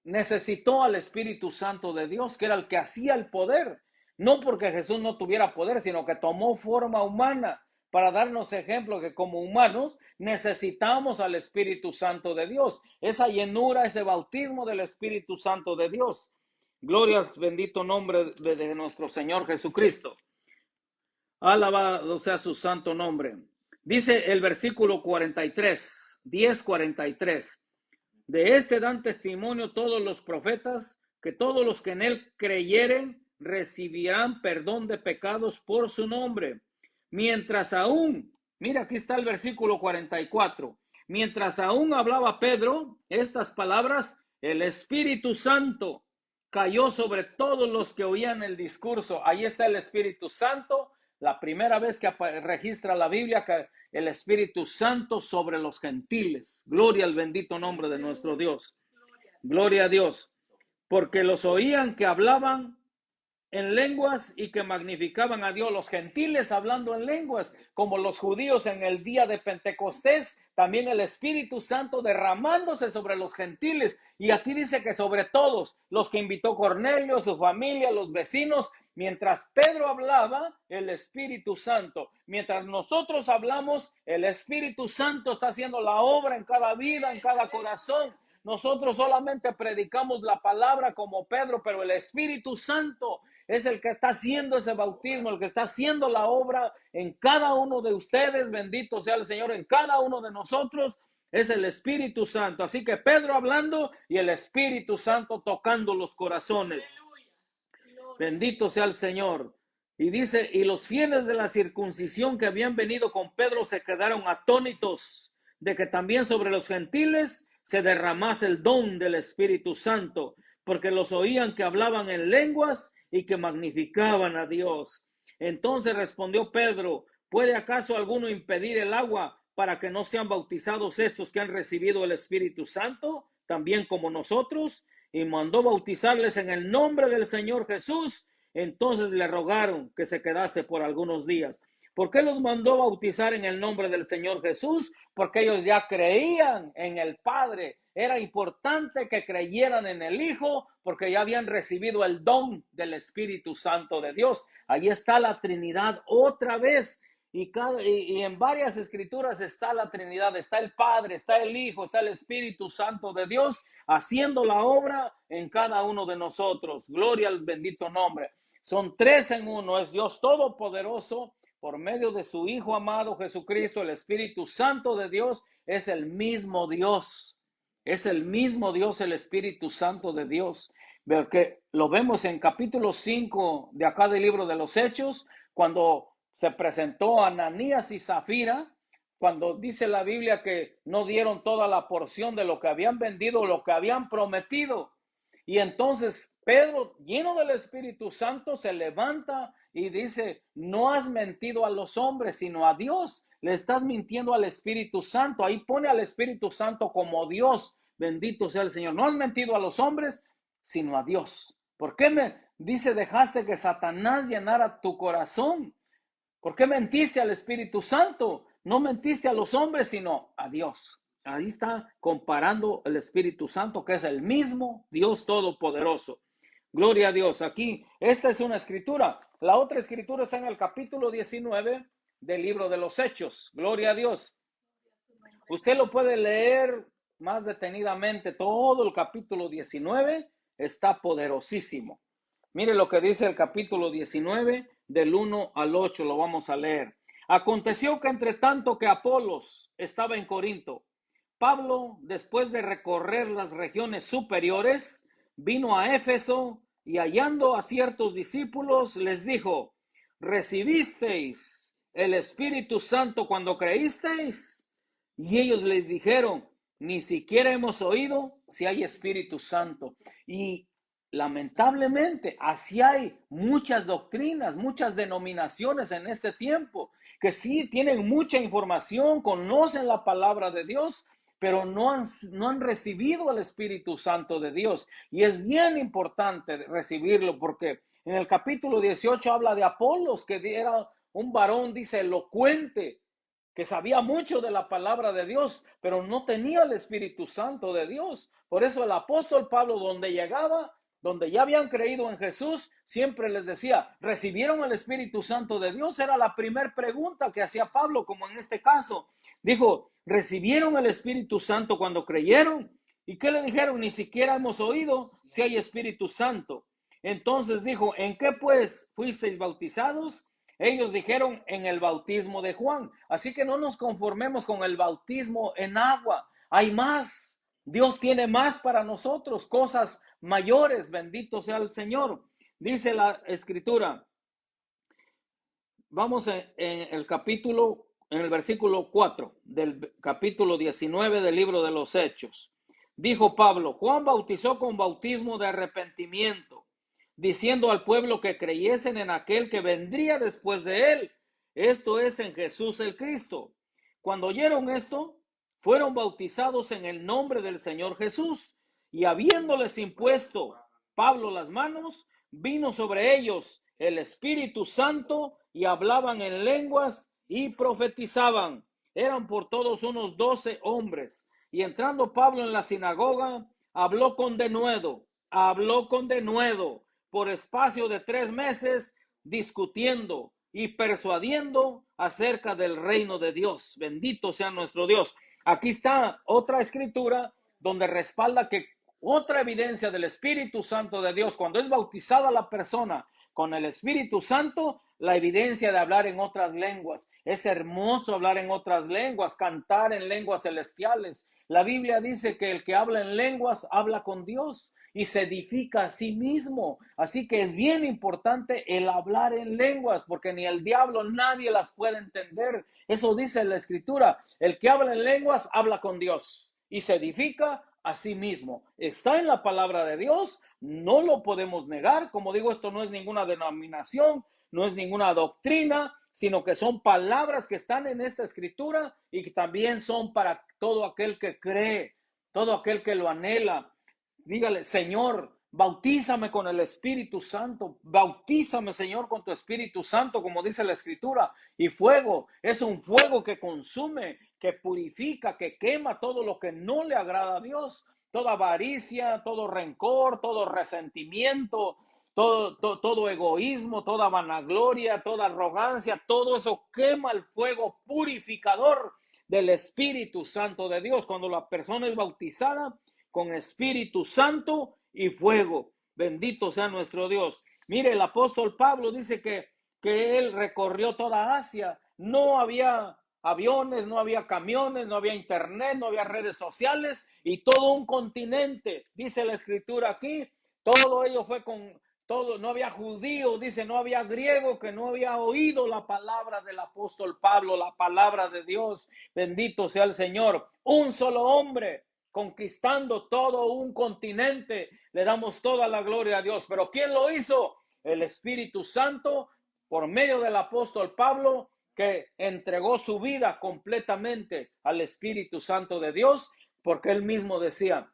necesitó al Espíritu Santo de Dios, que era el que hacía el poder. No porque Jesús no tuviera poder, sino que tomó forma humana para darnos ejemplo que como humanos necesitamos al Espíritu Santo de Dios. Esa llenura, ese bautismo del Espíritu Santo de Dios. Gloria al bendito nombre de nuestro Señor Jesucristo. Alabado sea su santo nombre. Dice el versículo 43, 10:43. De este dan testimonio todos los profetas, que todos los que en él creyeren recibirán perdón de pecados por su nombre. Mientras aún, mira, aquí está el versículo 44. Mientras aún hablaba Pedro estas palabras, el Espíritu Santo cayó sobre todos los que oían el discurso. Ahí está el Espíritu Santo, la primera vez que registra la Biblia que el Espíritu Santo sobre los gentiles. Gloria al bendito nombre de nuestro Dios. Gloria a Dios. Porque los oían que hablaban en lenguas y que magnificaban a Dios. Los gentiles hablando en lenguas, como los judíos en el día de Pentecostés, también el Espíritu Santo derramándose sobre los gentiles. Y aquí dice que sobre todos, los que invitó Cornelio, su familia, los vecinos, mientras Pedro hablaba, el Espíritu Santo. Mientras nosotros hablamos, el Espíritu Santo está haciendo la obra en cada vida, en cada corazón. Nosotros solamente predicamos la palabra como Pedro, pero el Espíritu Santo es el que está haciendo ese bautismo, el que está haciendo la obra en cada uno de ustedes. Bendito sea el Señor, en cada uno de nosotros es el Espíritu Santo. Así que Pedro hablando y el Espíritu Santo tocando los corazones. Bendito sea el Señor. Y dice, y los fieles de la circuncisión que habían venido con Pedro se quedaron atónitos de que también sobre los gentiles se derramase el don del Espíritu Santo, porque los oían que hablaban en lenguas y que magnificaban a Dios. Entonces respondió Pedro, ¿puede acaso alguno impedir el agua para que no sean bautizados estos que han recibido el Espíritu Santo, también como nosotros? Y mandó bautizarles en el nombre del Señor Jesús. Entonces le rogaron que se quedase por algunos días. ¿Por qué los mandó bautizar en el nombre del Señor Jesús? Porque ellos ya creían en el Padre. Era importante que creyeran en el Hijo porque ya habían recibido el don del Espíritu Santo de Dios. Ahí está la Trinidad otra vez. Y en varias escrituras está la Trinidad, está el Padre, está el Hijo, está el Espíritu Santo de Dios haciendo la obra en cada uno de nosotros. Gloria al bendito nombre. Son tres en uno, es Dios Todopoderoso por medio de su Hijo amado Jesucristo. El Espíritu Santo de Dios es el mismo Dios. Es el mismo Dios, el Espíritu Santo de Dios. Porque lo vemos en capítulo 5 de acá del libro de los Hechos, cuando se presentó a Ananías y Zafira, cuando dice la Biblia que no dieron toda la porción de lo que habían vendido, lo que habían prometido. Y entonces Pedro, lleno del Espíritu Santo, se levanta y dice, no has mentido a los hombres, sino a Dios. Le estás mintiendo al Espíritu Santo. Ahí pone al Espíritu Santo como Dios. Bendito sea el Señor. No has mentido a los hombres, sino a Dios. ¿Por qué me dice, dejaste que Satanás llenara tu corazón? ¿Por qué mentiste al Espíritu Santo? No mentiste a los hombres, sino a Dios. Ahí está comparando el Espíritu Santo, que es el mismo Dios Todopoderoso. Gloria a Dios. Aquí, esta es una escritura. La otra escritura está en el capítulo 19 del libro de los Hechos. Gloria a Dios. Usted lo puede leer más detenidamente. Todo el capítulo 19 está poderosísimo. Mire lo que dice el capítulo 19 del 1 al 8, lo vamos a leer. Aconteció que entre tanto que Apolos estaba en Corinto, Pablo, después de recorrer las regiones superiores, vino a Éfeso y hallando a ciertos discípulos les dijo, ¿recibisteis el Espíritu Santo cuando creísteis? Y ellos les dijeron, ni siquiera hemos oído si hay Espíritu Santo. Y lamentablemente, así hay muchas doctrinas, muchas denominaciones en este tiempo, que sí tienen mucha información, conocen la palabra de Dios, pero no han recibido el Espíritu Santo de Dios. Y es bien importante recibirlo porque en el capítulo 18 habla de Apolos, que era un varón, dice, elocuente, que sabía mucho de la palabra de Dios, pero no tenía el Espíritu Santo de Dios. Por eso el apóstol Pablo, donde llegaba, donde ya habían creído en Jesús, siempre les decía, ¿recibieron el Espíritu Santo de Dios? Era la primera pregunta que hacía Pablo, como en este caso. Dijo, ¿recibieron el Espíritu Santo cuando creyeron? ¿Y qué le dijeron? Ni siquiera hemos oído si hay Espíritu Santo. Entonces dijo, ¿en qué pues fuisteis bautizados? Ellos dijeron en el bautismo de Juan. Así que no nos conformemos con el bautismo en agua. Hay más. Dios tiene más para nosotros, cosas mayores. Bendito sea el Señor. Dice la Escritura. Vamos en el versículo 4 del capítulo 19 del libro de los Hechos. Dijo Pablo: Juan bautizó con bautismo de arrepentimiento, diciendo al pueblo que creyesen en aquel que vendría después de él, esto es, en Jesús el Cristo. Cuando oyeron esto, fueron bautizados en el nombre del Señor Jesús, y habiéndoles impuesto Pablo las manos, vino sobre ellos el Espíritu Santo, y hablaban en lenguas y profetizaban. Eran por todos unos 12 hombres. Y entrando Pablo en la sinagoga, habló con denuedo por espacio de 3 meses, discutiendo y persuadiendo acerca del reino de Dios. Bendito sea nuestro Dios. Aquí está otra escritura donde respalda que otra evidencia del Espíritu Santo de Dios, cuando es bautizada la persona con el Espíritu Santo, la evidencia de hablar en otras lenguas. Es hermoso hablar en otras lenguas, cantar en lenguas celestiales. La Biblia dice que el que habla en lenguas habla con Dios y se edifica a sí mismo. Así que es bien importante el hablar en lenguas, porque ni el diablo, nadie las puede entender. Eso dice la Escritura. El que habla en lenguas habla con Dios y se edifica a sí mismo. Está en la palabra de Dios, no lo podemos negar. Como digo, esto no es ninguna denominación, no es ninguna doctrina, sino que son palabras que están en esta escritura y que también son para todo aquel que cree, todo aquel que lo anhela. Dígale: Señor, bautízame con el Espíritu Santo, bautízame, Señor, con tu Espíritu Santo, como dice la Escritura. Y fuego, es un fuego que consume, que purifica, que quema todo lo que no le agrada a Dios, toda avaricia, todo rencor, todo resentimiento, todo egoísmo, toda vanagloria, toda arrogancia, todo eso quema el fuego purificador del Espíritu Santo de Dios. Cuando la persona es bautizada con Espíritu Santo y fuego. Bendito sea nuestro Dios. Mire, el apóstol Pablo dice que él recorrió toda Asia. No había aviones, no había camiones, no había internet, no había redes sociales, y todo un continente, dice la escritura aquí, todo ello fue con todo, no había judío, dice, no había griego que no había oído la palabra del apóstol Pablo, la palabra de Dios. Bendito sea el Señor. Un solo hombre conquistando todo un continente. Le damos toda la gloria a Dios. Pero ¿quién lo hizo? El Espíritu Santo, por medio del apóstol Pablo, que entregó su vida completamente al Espíritu Santo de Dios, porque él mismo decía: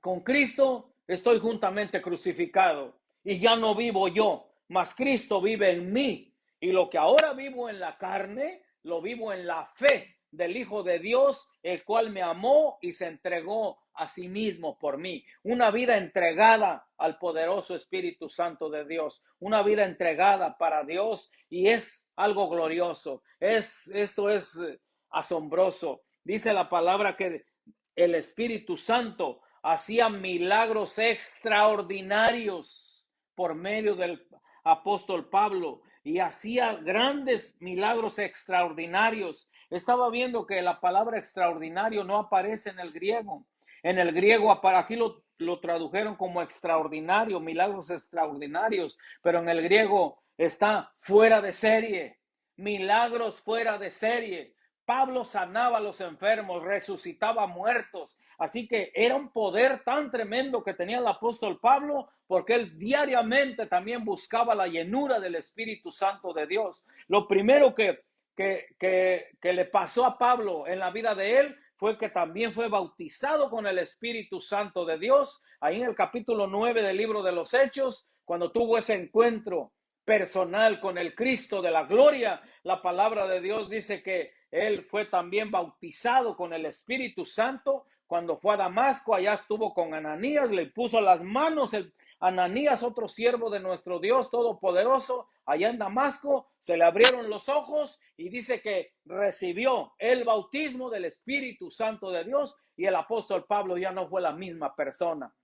con Cristo estoy juntamente crucificado, y ya no vivo yo, mas Cristo vive en mí. Y lo que ahora vivo en la carne, lo vivo en la fe del Hijo de Dios, el cual me amó y se entregó a sí mismo por mí. Una vida entregada al poderoso Espíritu Santo de Dios, una vida entregada para Dios, y es algo glorioso. Esto es asombroso. Dice la palabra que el Espíritu Santo hacía milagros extraordinarios por medio del apóstol Pablo, y hacía grandes milagros extraordinarios. Estaba viendo que la palabra extraordinario no aparece en el griego. En el griego, aquí lo tradujeron como extraordinario, milagros extraordinarios, pero en el griego está fuera de serie, milagros fuera de serie. Pablo sanaba a los enfermos, resucitaba muertos. Así que era un poder tan tremendo que tenía el apóstol Pablo, porque él diariamente también buscaba la llenura del Espíritu Santo de Dios. Lo primero que le pasó a Pablo en la vida de él fue que también fue bautizado con el Espíritu Santo de Dios. Ahí en el capítulo 9 del libro de los Hechos, cuando tuvo ese encuentro personal con el Cristo de la gloria, la palabra de Dios dice que él fue también bautizado con el Espíritu Santo. Cuando fue a Damasco, allá estuvo con Ananías, le puso las manos, Ananías, otro siervo de nuestro Dios todopoderoso, allá en Damasco, se le abrieron los ojos y dice que recibió el bautismo del Espíritu Santo de Dios, y el apóstol Pablo ya no fue la misma persona.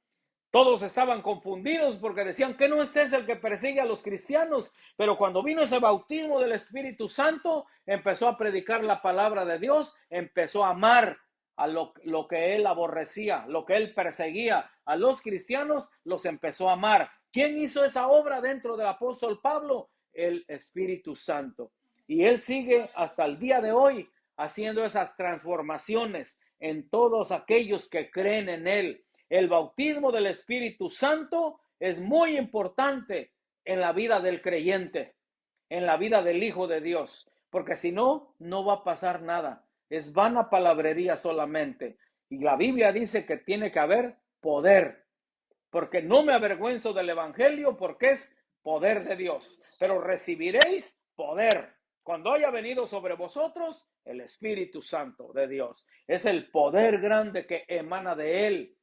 Todos estaban confundidos porque decían que no este es el que persigue a los cristianos. Pero cuando vino ese bautismo del Espíritu Santo, empezó a predicar la palabra de Dios, empezó a amar a lo que él aborrecía, lo que él perseguía. A los cristianos los empezó a amar. ¿Quién hizo esa obra dentro del apóstol Pablo? El Espíritu Santo. Y él sigue hasta el día de hoy haciendo esas transformaciones en todos aquellos que creen en él. El bautismo del Espíritu Santo es muy importante en la vida del creyente, en la vida del Hijo de Dios, porque si no, no va a pasar nada. Es vana palabrería solamente. Y la Biblia dice que tiene que haber poder, porque no me avergüenzo del Evangelio, porque es poder de Dios. Pero recibiréis poder cuando haya venido sobre vosotros el Espíritu Santo de Dios. Es el poder grande que emana de Él.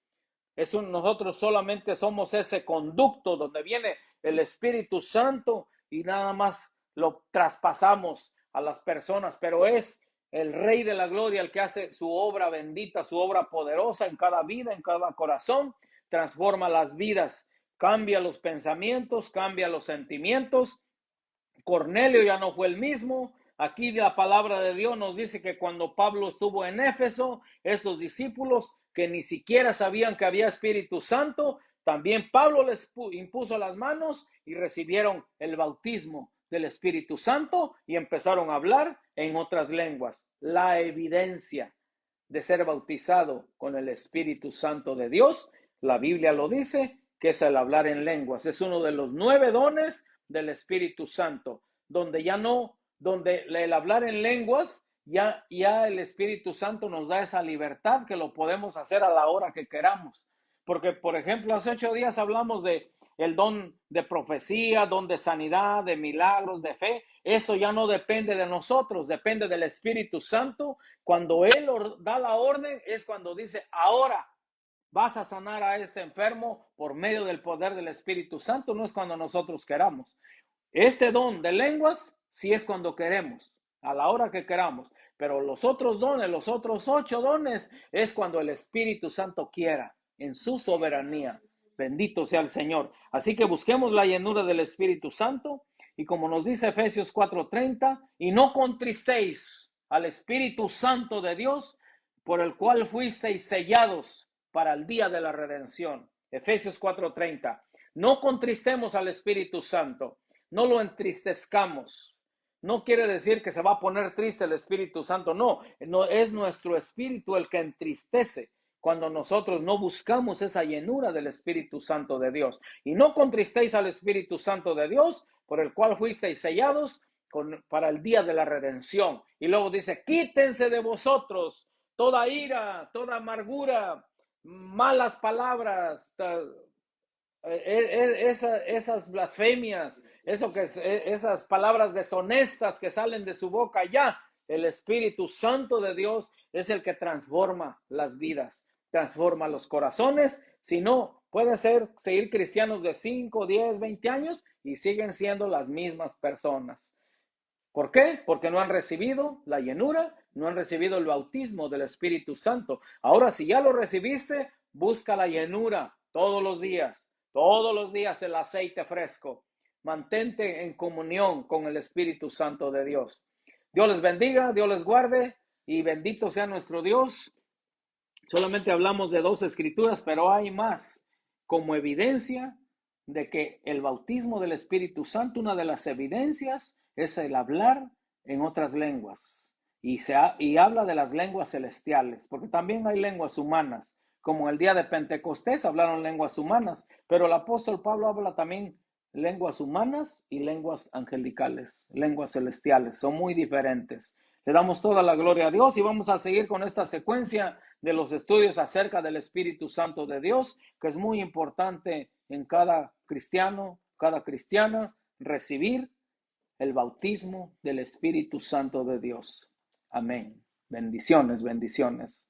Nosotros solamente somos ese conducto donde viene el Espíritu Santo y nada más lo traspasamos a las personas, pero es el Rey de la Gloria el que hace su obra bendita, su obra poderosa en cada vida, en cada corazón, transforma las vidas, cambia los pensamientos, cambia los sentimientos. Cornelio ya no fue el mismo. Aquí la palabra de Dios nos dice que cuando Pablo estuvo en Éfeso, estos discípulos que ni siquiera sabían que había Espíritu Santo, también Pablo les impuso las manos y recibieron el bautismo del Espíritu Santo y empezaron a hablar en otras lenguas. La evidencia de ser bautizado con el Espíritu Santo de Dios, la Biblia lo dice, que es el hablar en lenguas. Es uno de los 9 dones del Espíritu Santo, donde el hablar en lenguas, ya el Espíritu Santo nos da esa libertad que lo podemos hacer a la hora que queramos. Porque, por ejemplo, hace 8 días hablamos de el don de profecía, don de sanidad, de milagros, de fe. Eso ya no depende de nosotros, depende del Espíritu Santo. Cuando Él da la orden, es cuando dice, ahora vas a sanar a ese enfermo por medio del poder del Espíritu Santo, no es cuando nosotros queramos. Este don de lenguas, sí es cuando queremos, a la hora que queramos, pero los otros dones, los otros 8 dones, es cuando el Espíritu Santo quiera, en su soberanía. Bendito sea el Señor. Así que busquemos la llenura del Espíritu Santo, y como nos dice Efesios 4:30, y no contristéis al Espíritu Santo de Dios, por el cual fuisteis sellados para el día de la redención. Efesios 4:30. No contristemos al Espíritu Santo, no lo entristezcamos. No quiere decir que se va a poner triste el Espíritu Santo, no es nuestro espíritu el que entristece cuando nosotros no buscamos esa llenura del Espíritu Santo de Dios. Y no contristéis al Espíritu Santo de Dios, por el cual fuisteis sellados para el día de la redención. Y luego dice, quítense de vosotros toda ira, toda amargura, malas palabras, esas blasfemias, esas palabras deshonestas que salen de su boca. Ya el Espíritu Santo de Dios es el que transforma las vidas, transforma los corazones. Si no, puede seguir cristianos de 5, 10, 20 años y siguen siendo las mismas personas. ¿Por qué? Porque no han recibido la llenura, no han recibido el bautismo del Espíritu Santo. Ahora, si ya lo recibiste, busca la llenura todos los días el aceite fresco. Mantente en comunión con el Espíritu Santo de Dios. Dios les bendiga, Dios les guarde y bendito sea nuestro Dios. Solamente hablamos de 2 escrituras, pero hay más como evidencia de que el bautismo del Espíritu Santo, una de las evidencias es el hablar en otras lenguas y habla de las lenguas celestiales, porque también hay lenguas humanas, como el día de Pentecostés hablaron lenguas humanas, pero el apóstol Pablo habla también lenguas humanas y lenguas angelicales, lenguas celestiales, son muy diferentes. Le damos toda la gloria a Dios y vamos a seguir con esta secuencia de los estudios acerca del Espíritu Santo de Dios, que es muy importante en cada cristiano, cada cristiana, recibir el bautismo del Espíritu Santo de Dios. Amén. Bendiciones, bendiciones.